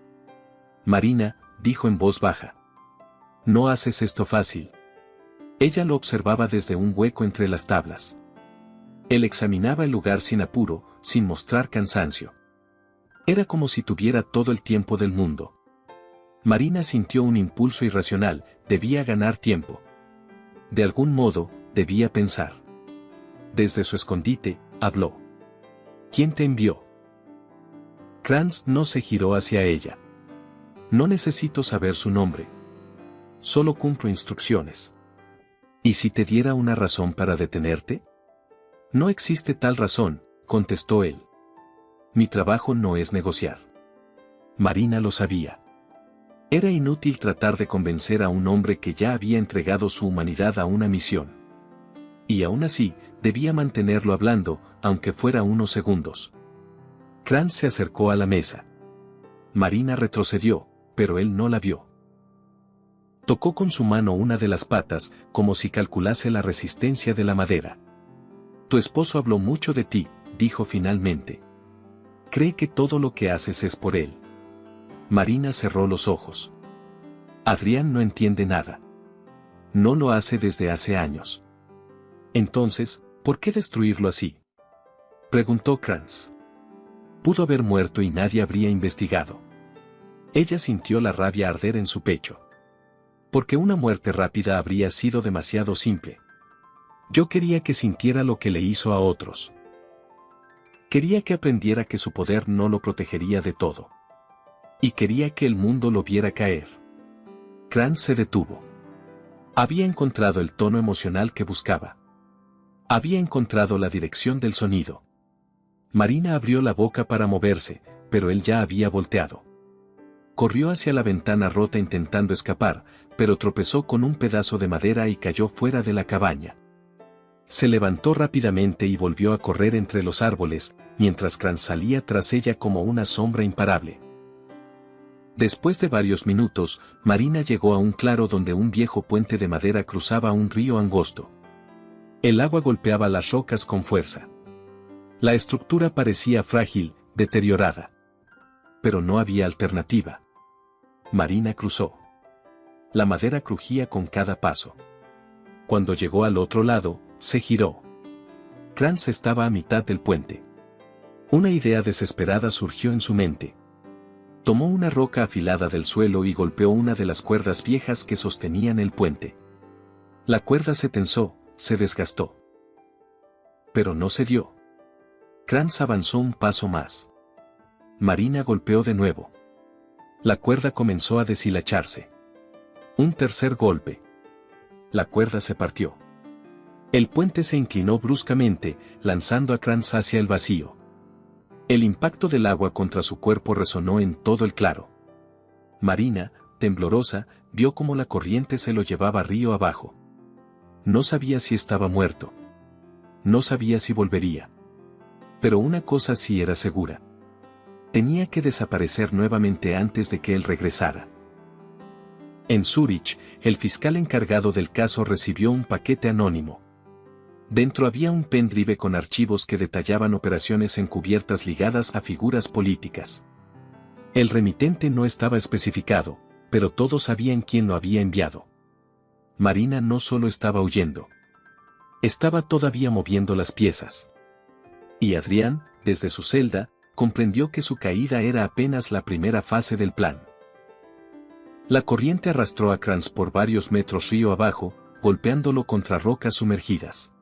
Marina, dijo en voz baja. No haces esto fácil. Ella lo observaba desde un hueco entre las tablas. Él examinaba el lugar sin apuro, sin mostrar cansancio. Era como si tuviera todo el tiempo del mundo. Marina sintió un impulso irracional, debía ganar tiempo. De algún modo, debía pensar. Desde su escondite, habló. ¿Quién te envió? Kranz no se giró hacia ella. No necesito saber su nombre. Solo cumplo instrucciones. ¿Y si te diera una razón para detenerte? No existe tal razón, contestó él. Mi trabajo no es negociar. Marina lo sabía. Era inútil tratar de convencer a un hombre que ya había entregado su humanidad a una misión. Y aún así, debía mantenerlo hablando, aunque fuera unos segundos. Kranz se acercó a la mesa. Marina retrocedió, pero él no la vio. Tocó con su mano una de las patas, como si calculase la resistencia de la madera. Tu esposo habló mucho de ti, dijo finalmente. Cree que todo lo que haces es por él. Marina cerró los ojos. Adrián no entiende nada. No lo hace desde hace años. Entonces, ¿por qué destruirlo así? Preguntó Kranz. Pudo haber muerto y nadie habría investigado. Ella sintió la rabia arder en su pecho. Porque una muerte rápida habría sido demasiado simple. Yo quería que sintiera lo que le hizo a otros. Quería que aprendiera que su poder no lo protegería de todo. Y quería que el mundo lo viera caer. Kranz se detuvo. Había encontrado el tono emocional que buscaba. Había encontrado la dirección del sonido. Marina abrió la boca para moverse, pero él ya había volteado. Corrió hacia la ventana rota intentando escapar, pero tropezó con un pedazo de madera y cayó fuera de la cabaña. Se levantó rápidamente y volvió a correr entre los árboles, mientras Kranz salía tras ella como una sombra imparable. Después de varios minutos, Marina llegó a un claro donde un viejo puente de madera cruzaba un río angosto. El agua golpeaba las rocas con fuerza. La estructura parecía frágil, deteriorada. Pero no había alternativa. Marina cruzó. La madera crujía con cada paso. Cuando llegó al otro lado, se giró. Kranz estaba a mitad del puente. Una idea desesperada surgió en su mente. Tomó una roca afilada del suelo y golpeó una de las cuerdas viejas que sostenían el puente. La cuerda se tensó, se desgastó. Pero no cedió. Kranz avanzó un paso más. Marina golpeó de nuevo. La cuerda comenzó a deshilacharse. Un tercer golpe. La cuerda se partió. El puente se inclinó bruscamente, lanzando a Kranz hacia el vacío. El impacto del agua contra su cuerpo resonó en todo el claro. Marina, temblorosa, vio cómo la corriente se lo llevaba río abajo. No sabía si estaba muerto. No sabía si volvería. Pero una cosa sí era segura. Tenía que desaparecer nuevamente antes de que él regresara. En Zúrich, el fiscal encargado del caso recibió un paquete anónimo. Dentro había un pendrive con archivos que detallaban operaciones encubiertas ligadas a figuras políticas. El remitente no estaba especificado, pero todos sabían quién lo había enviado. Marina no solo estaba huyendo. Estaba todavía moviendo las piezas. Y Adrián, desde su celda, comprendió que su caída era apenas la primera fase del plan. La corriente arrastró a Kranz por varios metros río abajo, golpeándolo contra rocas sumergidas.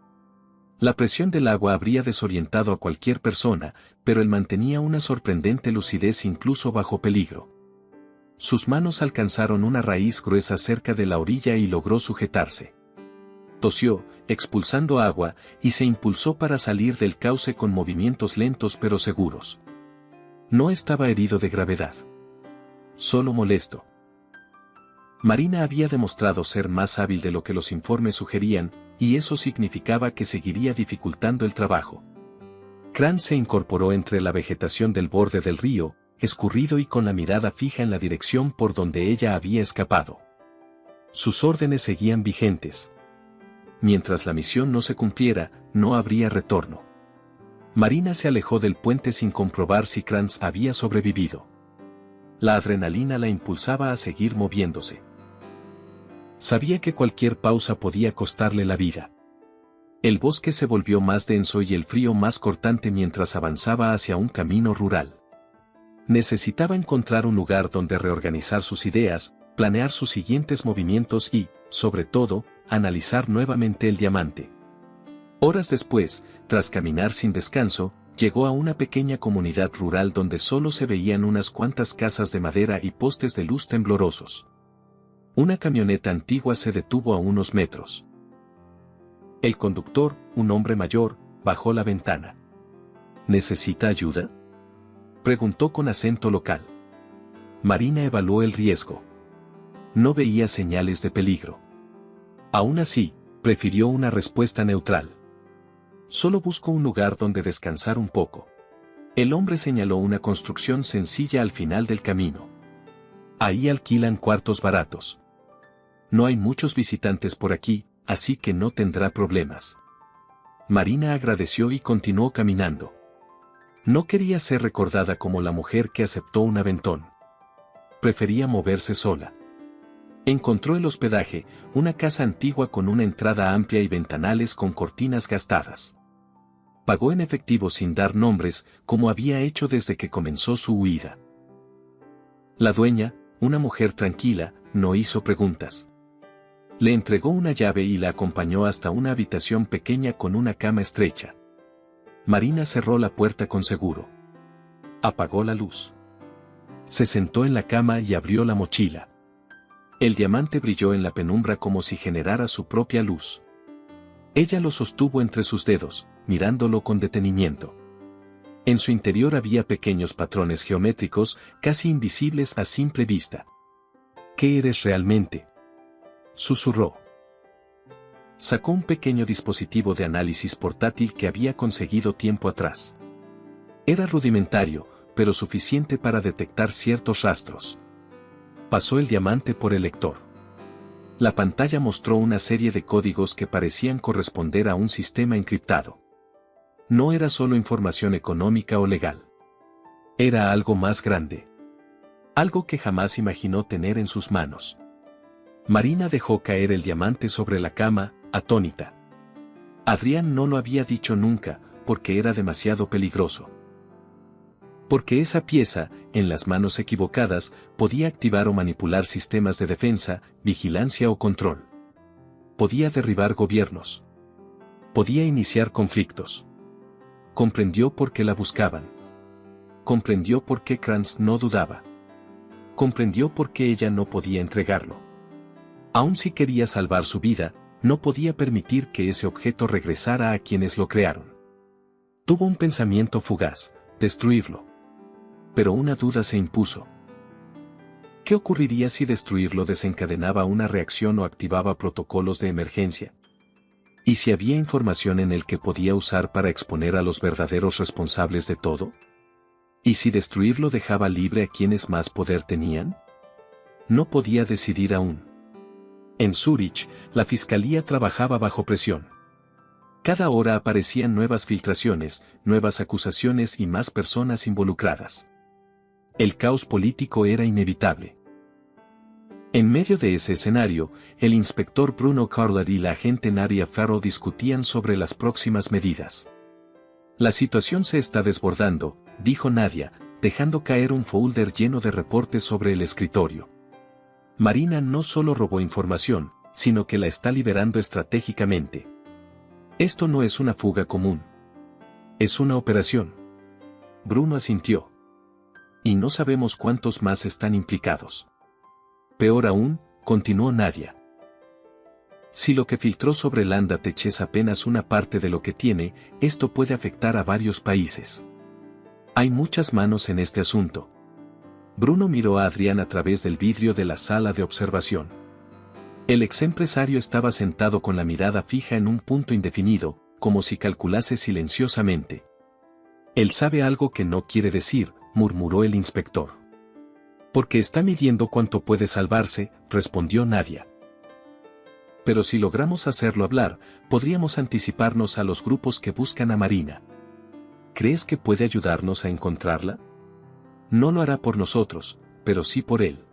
La presión del agua habría desorientado a cualquier persona, pero él mantenía una sorprendente lucidez incluso bajo peligro. Sus manos alcanzaron una raíz gruesa cerca de la orilla y logró sujetarse. Tosió, expulsando agua, y se impulsó para salir del cauce con movimientos lentos pero seguros. No estaba herido de gravedad. Solo molesto. Marina había demostrado ser más hábil de lo que los informes sugerían, y eso significaba que seguiría dificultando el trabajo. Kranz se incorporó entre la vegetación del borde del río, escurrido y con la mirada fija en la dirección por donde ella había escapado. Sus órdenes seguían vigentes. Mientras la misión no se cumpliera, no habría retorno. Marina se alejó del puente sin comprobar si Kranz había sobrevivido. La adrenalina la impulsaba a seguir moviéndose. Sabía que cualquier pausa podía costarle la vida. El bosque se volvió más denso y el frío más cortante mientras avanzaba hacia un camino rural. Necesitaba encontrar un lugar donde reorganizar sus ideas, planear sus siguientes movimientos y, sobre todo, analizar nuevamente el diamante. Horas después, tras caminar sin descanso, llegó a una pequeña comunidad rural donde solo se veían unas cuantas casas de madera y postes de luz temblorosos. Una camioneta antigua se detuvo a unos metros. El conductor, un hombre mayor, bajó la ventana. ¿Necesita ayuda?, preguntó con acento local. Marina evaluó el riesgo. No veía señales de peligro. Aún así, prefirió una respuesta neutral. Solo busco un lugar donde descansar un poco. El hombre señaló una construcción sencilla al final del camino. Ahí alquilan cuartos baratos. No hay muchos visitantes por aquí, así que no tendrá problemas. Marina agradeció y continuó caminando. No quería ser recordada como la mujer que aceptó un aventón. Prefería moverse sola. Encontró el hospedaje, una casa antigua con una entrada amplia y ventanales con cortinas gastadas. Pagó en efectivo sin dar nombres, como había hecho desde que comenzó su huida. La dueña, una mujer tranquila, no hizo preguntas. Le entregó una llave y la acompañó hasta una habitación pequeña con una cama estrecha. Marina cerró la puerta con seguro. Apagó la luz. Se sentó en la cama y abrió la mochila. El diamante brilló en la penumbra como si generara su propia luz. Ella lo sostuvo entre sus dedos, mirándolo con detenimiento. En su interior había pequeños patrones geométricos, casi invisibles a simple vista. ¿Qué eres realmente?, susurró. Sacó un pequeño dispositivo de análisis portátil que había conseguido tiempo atrás. Era rudimentario, pero suficiente para detectar ciertos rastros. Pasó el diamante por el lector. La pantalla mostró una serie de códigos que parecían corresponder a un sistema encriptado. No era solo información económica o legal. Era algo más grande. Algo que jamás imaginó tener en sus manos. Marina dejó caer el diamante sobre la cama, atónita. Adrián no lo había dicho nunca, porque era demasiado peligroso. Porque esa pieza, en las manos equivocadas, podía activar o manipular sistemas de defensa, vigilancia o control. Podía derribar gobiernos. Podía iniciar conflictos. Comprendió por qué la buscaban. Comprendió por qué Kranz no dudaba. Comprendió por qué ella no podía entregarlo. Aun si quería salvar su vida, no podía permitir que ese objeto regresara a quienes lo crearon. Tuvo un pensamiento fugaz: destruirlo. Pero una duda se impuso. ¿Qué ocurriría si destruirlo desencadenaba una reacción o activaba protocolos de emergencia? ¿Y si había información en el que podía usar para exponer a los verdaderos responsables de todo? ¿Y si destruirlo dejaba libre a quienes más poder tenían? No podía decidir aún. En Zúrich, la fiscalía trabajaba bajo presión. Cada hora aparecían nuevas filtraciones, nuevas acusaciones y más personas involucradas. El caos político era inevitable. En medio de ese escenario, el inspector Bruno Carler y la agente Nadia Farrow discutían sobre las próximas medidas. La situación se está desbordando, dijo Nadia, dejando caer un folder lleno de reportes sobre el escritorio. Marina no solo robó información, sino que la está liberando estratégicamente. Esto no es una fuga común. Es una operación. Bruno asintió. Y no sabemos cuántos más están implicados. Peor aún, continuó Nadia. Si lo que filtró sobre Landa Tech es apenas una parte de lo que tiene, esto puede afectar a varios países. Hay muchas manos en este asunto. Bruno miró a Adrián a través del vidrio de la sala de observación. El exempresario estaba sentado con la mirada fija en un punto indefinido, como si calculase silenciosamente. Él sabe algo que no quiere decir, murmuró el inspector. Porque está midiendo cuánto puede salvarse, respondió Nadia. Pero si logramos hacerlo hablar, podríamos anticiparnos a los grupos que buscan a Marina. ¿Crees que puede ayudarnos a encontrarla? No lo hará por nosotros, pero sí por él.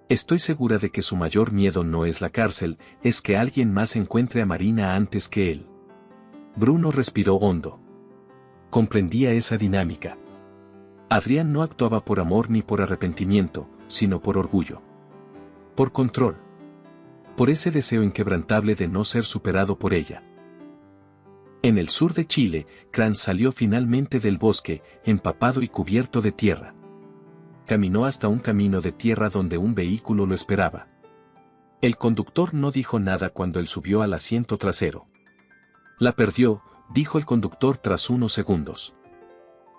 Estoy segura de que su mayor miedo no es la cárcel, es que alguien más encuentre a Marina antes que él. Bruno respiró hondo. Comprendía esa dinámica. Adrián no actuaba por amor ni por arrepentimiento, sino por orgullo. Por control. Por ese deseo inquebrantable de no ser superado por ella. En el sur de Chile, Kranz salió finalmente del bosque, empapado y cubierto de tierra. Caminó hasta un camino de tierra donde un vehículo lo esperaba. El conductor no dijo nada cuando él subió al asiento trasero. La perdió, dijo el conductor tras unos segundos.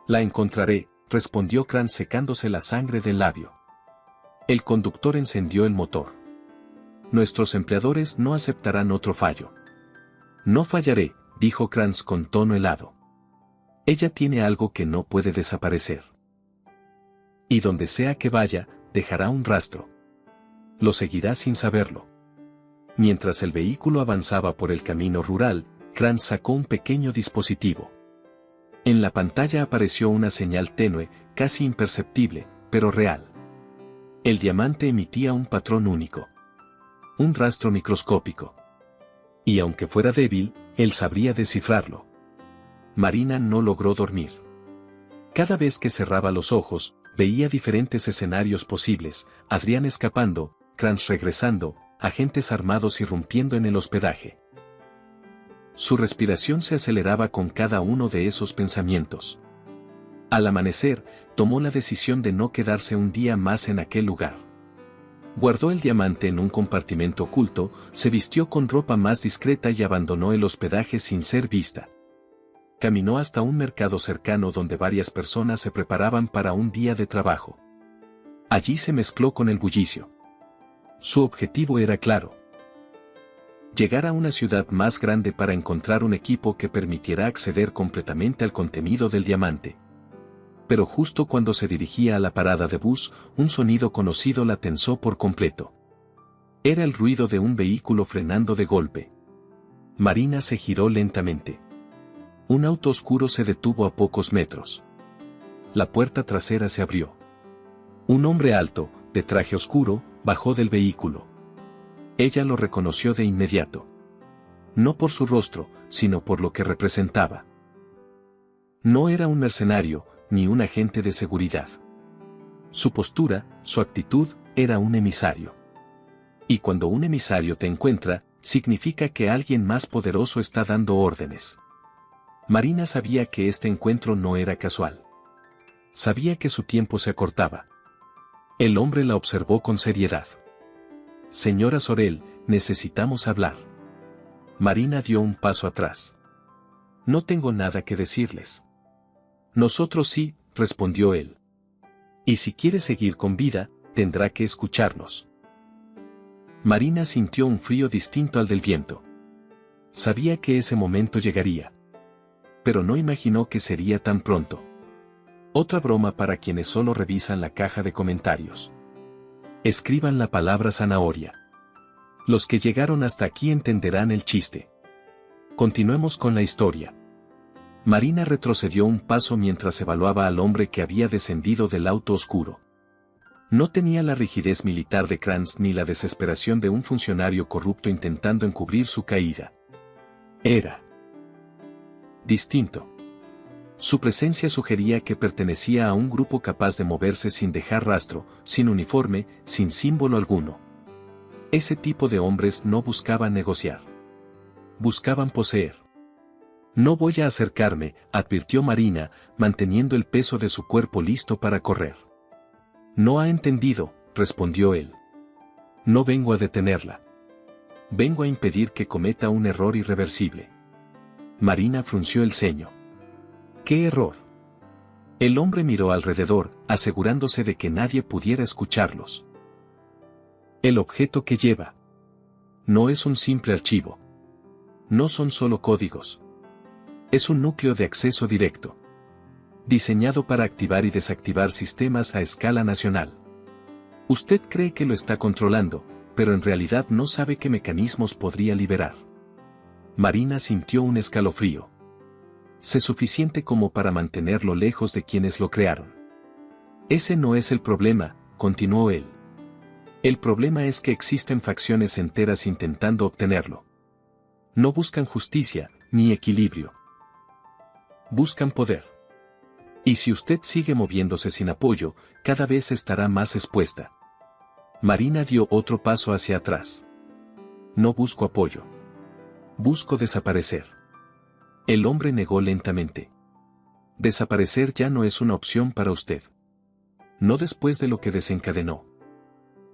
La encontraré, respondió Kranz secándose la sangre del labio. El conductor encendió el motor. Nuestros empleadores no aceptarán otro fallo. No fallaré, dijo Kranz con tono helado. Ella tiene algo que no puede desaparecer. Y donde sea que vaya, dejará un rastro. Lo seguirá sin saberlo. Mientras el vehículo avanzaba por el camino rural, Kranz sacó un pequeño dispositivo. En la pantalla apareció una señal tenue, casi imperceptible, pero real. El diamante emitía un patrón único. Un rastro microscópico. Y aunque fuera débil, él sabría descifrarlo. Marina no logró dormir. Cada vez que cerraba los ojos, veía diferentes escenarios posibles, Adrián escapando, Kranz regresando, agentes armados irrumpiendo en el hospedaje. Su respiración se aceleraba con cada uno de esos pensamientos. Al amanecer, tomó la decisión de no quedarse un día más en aquel lugar. Guardó el diamante en un compartimento oculto, se vistió con ropa más discreta y abandonó el hospedaje sin ser vista. Caminó hasta un mercado cercano donde varias personas se preparaban para un día de trabajo. Allí se mezcló con el bullicio. Su objetivo era claro. Llegar a una ciudad más grande para encontrar un equipo que permitiera acceder completamente al contenido del diamante. Pero justo cuando se dirigía a la parada de bus, un sonido conocido la tensó por completo. Era el ruido de un vehículo frenando de golpe. Marina se giró lentamente. Un auto oscuro se detuvo a pocos metros. La puerta trasera se abrió. Un hombre alto, de traje oscuro, bajó del vehículo. Ella lo reconoció de inmediato. No por su rostro, sino por lo que representaba. No era un mercenario, ni un agente de seguridad. Su postura, su actitud, era un emisario. Y cuando un emisario te encuentra, significa que alguien más poderoso está dando órdenes. Marina sabía que este encuentro no era casual. Sabía que su tiempo se acortaba. El hombre la observó con seriedad. Señora Sorel, necesitamos hablar. Marina dio un paso atrás. No tengo nada que decirles. Nosotros sí, respondió él. Y si quiere seguir con vida, tendrá que escucharnos. Marina sintió un frío distinto al del viento. Sabía que ese momento llegaría. Pero no imaginó que sería tan pronto. Otra broma para quienes solo revisan la caja de comentarios. Escriban la palabra zanahoria. Los que llegaron hasta aquí entenderán el chiste. Continuemos con la historia. Marina retrocedió un paso mientras evaluaba al hombre que había descendido del auto oscuro. No tenía la rigidez militar de Kranz ni la desesperación de un funcionario corrupto intentando encubrir su caída. Era distinto. Su presencia sugería que pertenecía a un grupo capaz de moverse sin dejar rastro, sin uniforme, sin símbolo alguno. Ese tipo de hombres no buscaban negociar. Buscaban poseer. No voy a acercarme, advirtió Marina, manteniendo el peso de su cuerpo listo para correr. No ha entendido, respondió él. No vengo a detenerla. Vengo a impedir que cometa un error irreversible. Marina frunció el ceño. ¿Qué error? El hombre miró alrededor, asegurándose de que nadie pudiera escucharlos. El objeto que lleva. No es un simple archivo. No son solo códigos. Es un núcleo de acceso directo. Diseñado para activar y desactivar sistemas a escala nacional. Usted cree que lo está controlando, pero en realidad no sabe qué mecanismos podría liberar. Marina sintió un escalofrío. Sé suficiente como para mantenerlo lejos de quienes lo crearon. Ese no es el problema, continuó él. El problema es que existen facciones enteras intentando obtenerlo. No buscan justicia, ni equilibrio. Buscan poder. Y si usted sigue moviéndose sin apoyo, cada vez estará más expuesta. Marina dio otro paso hacia atrás. No busco apoyo. Busco desaparecer. El hombre negó lentamente. Desaparecer ya no es una opción para usted. No después de lo que desencadenó.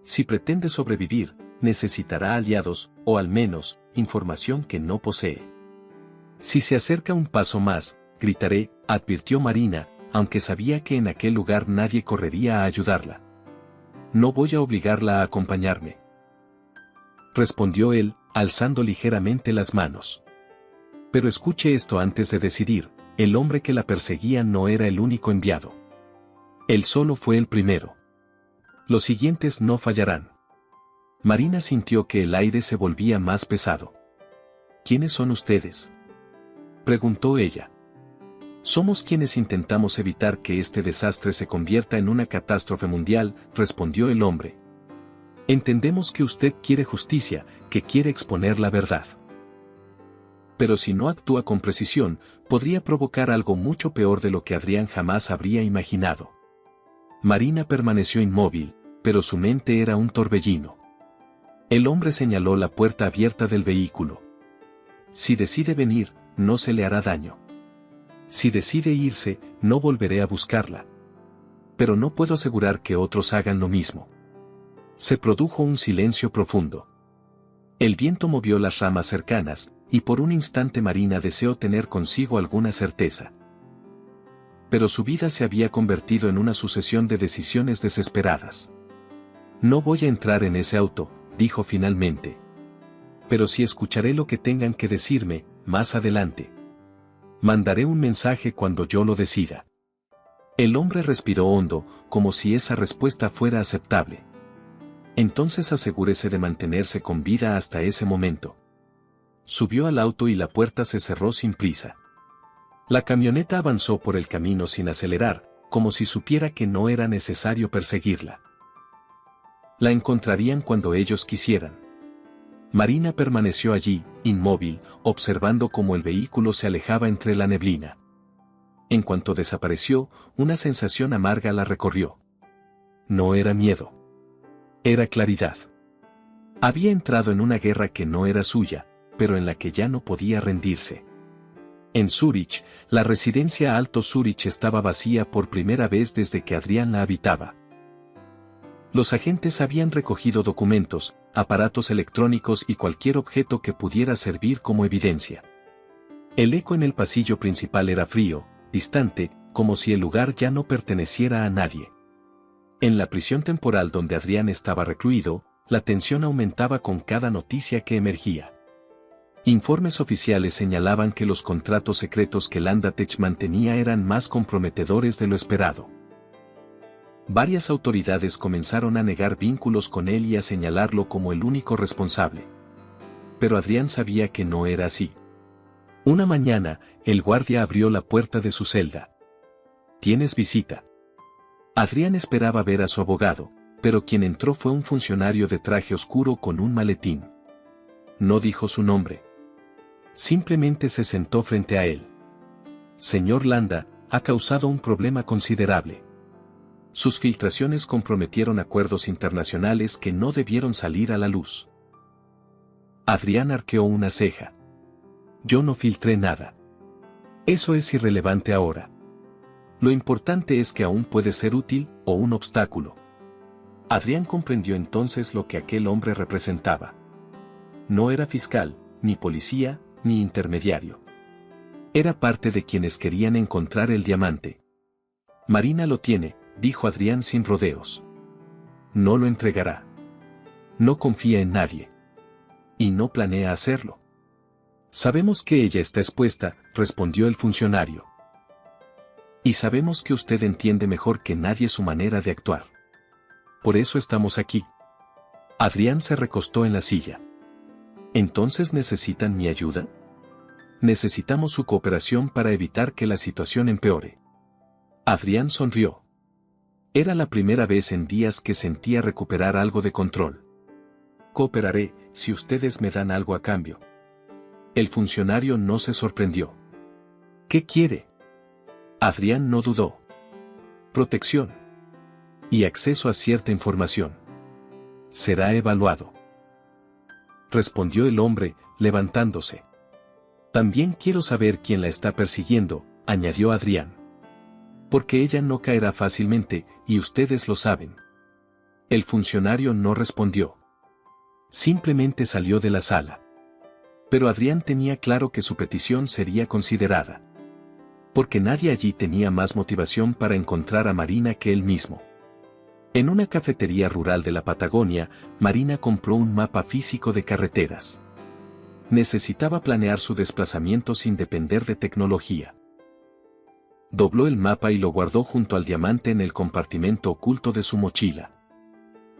Si pretende sobrevivir, necesitará aliados, o al menos, información que no posee. Si se acerca un paso más, gritaré, advirtió Marina, aunque sabía que en aquel lugar nadie correría a ayudarla. No voy a obligarla a acompañarme. Respondió él, alzando ligeramente las manos. Pero escuche esto antes de decidir, el hombre que la perseguía no era el único enviado. Él solo fue el primero. Los siguientes no fallarán. Marina sintió que el aire se volvía más pesado. ¿Quiénes son ustedes?, preguntó ella. Somos quienes intentamos evitar que este desastre se convierta en una catástrofe mundial, respondió el hombre. Entendemos que usted quiere justicia, que quiere exponer la verdad. Pero si no actúa con precisión, podría provocar algo mucho peor de lo que Adrián jamás habría imaginado. Marina permaneció inmóvil, pero su mente era un torbellino. El hombre señaló la puerta abierta del vehículo. Si decide venir, no se le hará daño. Si decide irse, no volveré a buscarla. Pero no puedo asegurar que otros hagan lo mismo. Se produjo un silencio profundo. El viento movió las ramas cercanas, y por un instante Marina deseó tener consigo alguna certeza. Pero su vida se había convertido en una sucesión de decisiones desesperadas. No voy a entrar en ese auto, dijo finalmente. Pero sí escucharé lo que tengan que decirme, más adelante. Mandaré un mensaje cuando yo lo decida. El hombre respiró hondo, como si esa respuesta fuera aceptable. Entonces asegúrese de mantenerse con vida hasta ese momento. Subió al auto y la puerta se cerró sin prisa. La camioneta avanzó por el camino sin acelerar, como si supiera que no era necesario perseguirla. La encontrarían cuando ellos quisieran. Marina permaneció allí, inmóvil, observando cómo el vehículo se alejaba entre la neblina. En cuanto desapareció, una sensación amarga la recorrió. No era miedo. Era claridad. Había entrado en una guerra que no era suya, pero en la que ya no podía rendirse. En Zúrich, la residencia Alto Zúrich estaba vacía por primera vez desde que Adrián la habitaba. Los agentes habían recogido documentos, aparatos electrónicos y cualquier objeto que pudiera servir como evidencia. El eco en el pasillo principal era frío, distante, como si el lugar ya no perteneciera a nadie. En la prisión temporal donde Adrián estaba recluido, la tensión aumentaba con cada noticia que emergía. Informes oficiales señalaban que los contratos secretos que Landatech mantenía eran más comprometedores de lo esperado. Varias autoridades comenzaron a negar vínculos con él y a señalarlo como el único responsable. Pero Adrián sabía que no era así. Una mañana, el guardia abrió la puerta de su celda. «¿Tienes visita?». Adrián esperaba ver a su abogado, pero quien entró fue un funcionario de traje oscuro con un maletín. No dijo su nombre. Simplemente se sentó frente a él. «Señor Landa, ha causado un problema considerable. Sus filtraciones comprometieron acuerdos internacionales que no debieron salir a la luz». Adrián arqueó una ceja. «Yo no filtré nada. Eso es irrelevante ahora. Lo importante es que aún puede ser útil o un obstáculo». Adrián comprendió entonces lo que aquel hombre representaba. No era fiscal, ni policía, ni intermediario. Era parte de quienes querían encontrar el diamante. «Marina lo tiene», dijo Adrián sin rodeos. «No lo entregará. No confía en nadie. Y no planea hacerlo». «Sabemos que ella está expuesta», respondió el funcionario. «Y sabemos que usted entiende mejor que nadie su manera de actuar. Por eso estamos aquí». Adrián se recostó en la silla. «¿Entonces necesitan mi ayuda?». «Necesitamos su cooperación para evitar que la situación empeore». Adrián sonrió. Era la primera vez en días que sentía recuperar algo de control. «Cooperaré, si ustedes me dan algo a cambio». El funcionario no se sorprendió. «¿Qué quiere?». Adrián no dudó. «Protección. Y acceso a cierta información. Será evaluado», respondió el hombre, levantándose. «También quiero saber quién la está persiguiendo», añadió Adrián. «Porque ella no caerá fácilmente, y ustedes lo saben». El funcionario no respondió. Simplemente salió de la sala. Pero Adrián tenía claro que su petición sería considerada. Porque nadie allí tenía más motivación para encontrar a Marina que él mismo. En una cafetería rural de la Patagonia, Marina compró un mapa físico de carreteras. Necesitaba planear su desplazamiento sin depender de tecnología. Dobló el mapa y lo guardó junto al diamante en el compartimento oculto de su mochila.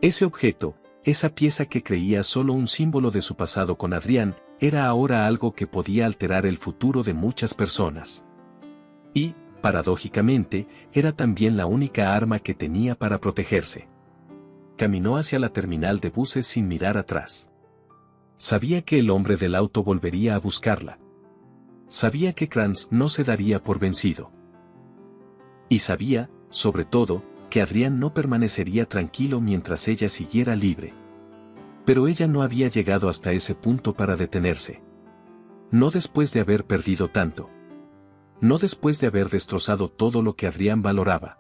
Ese objeto, esa pieza que creía solo un símbolo de su pasado con Adrián, era ahora algo que podía alterar el futuro de muchas personas. Y, paradójicamente, era también la única arma que tenía para protegerse. Caminó hacia la terminal de buses sin mirar atrás. Sabía que el hombre del auto volvería a buscarla. Sabía que Kranz no se daría por vencido. Y sabía, sobre todo, que Adrián no permanecería tranquilo mientras ella siguiera libre. Pero ella no había llegado hasta ese punto para detenerse. No después de haber perdido tanto. No después de haber destrozado todo lo que Adrián valoraba.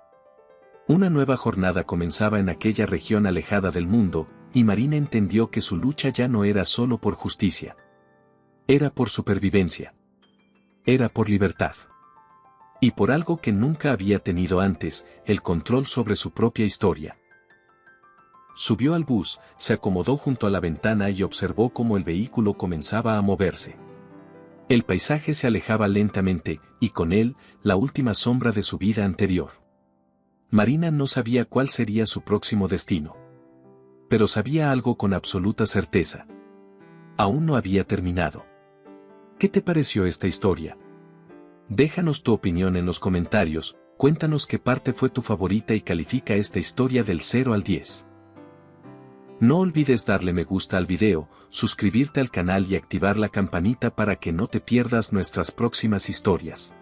Una nueva jornada comenzaba en aquella región alejada del mundo, y Marina entendió que su lucha ya no era solo por justicia. Era por supervivencia. Era por libertad. Y por algo que nunca había tenido antes, el control sobre su propia historia. Subió al bus, se acomodó junto a la ventana y observó cómo el vehículo comenzaba a moverse. El paisaje se alejaba lentamente, y con él, la última sombra de su vida anterior. Marina no sabía cuál sería su próximo destino. Pero sabía algo con absoluta certeza. Aún no había terminado. ¿Qué te pareció esta historia? Déjanos tu opinión en los comentarios, cuéntanos qué parte fue tu favorita y califica esta historia del 0 al 10. No olvides darle me gusta al video, suscribirte al canal y activar la campanita para que no te pierdas nuestras próximas historias.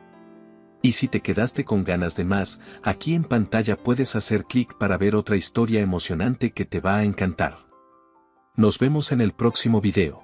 Y si te quedaste con ganas de más, aquí en pantalla puedes hacer clic para ver otra historia emocionante que te va a encantar. Nos vemos en el próximo video.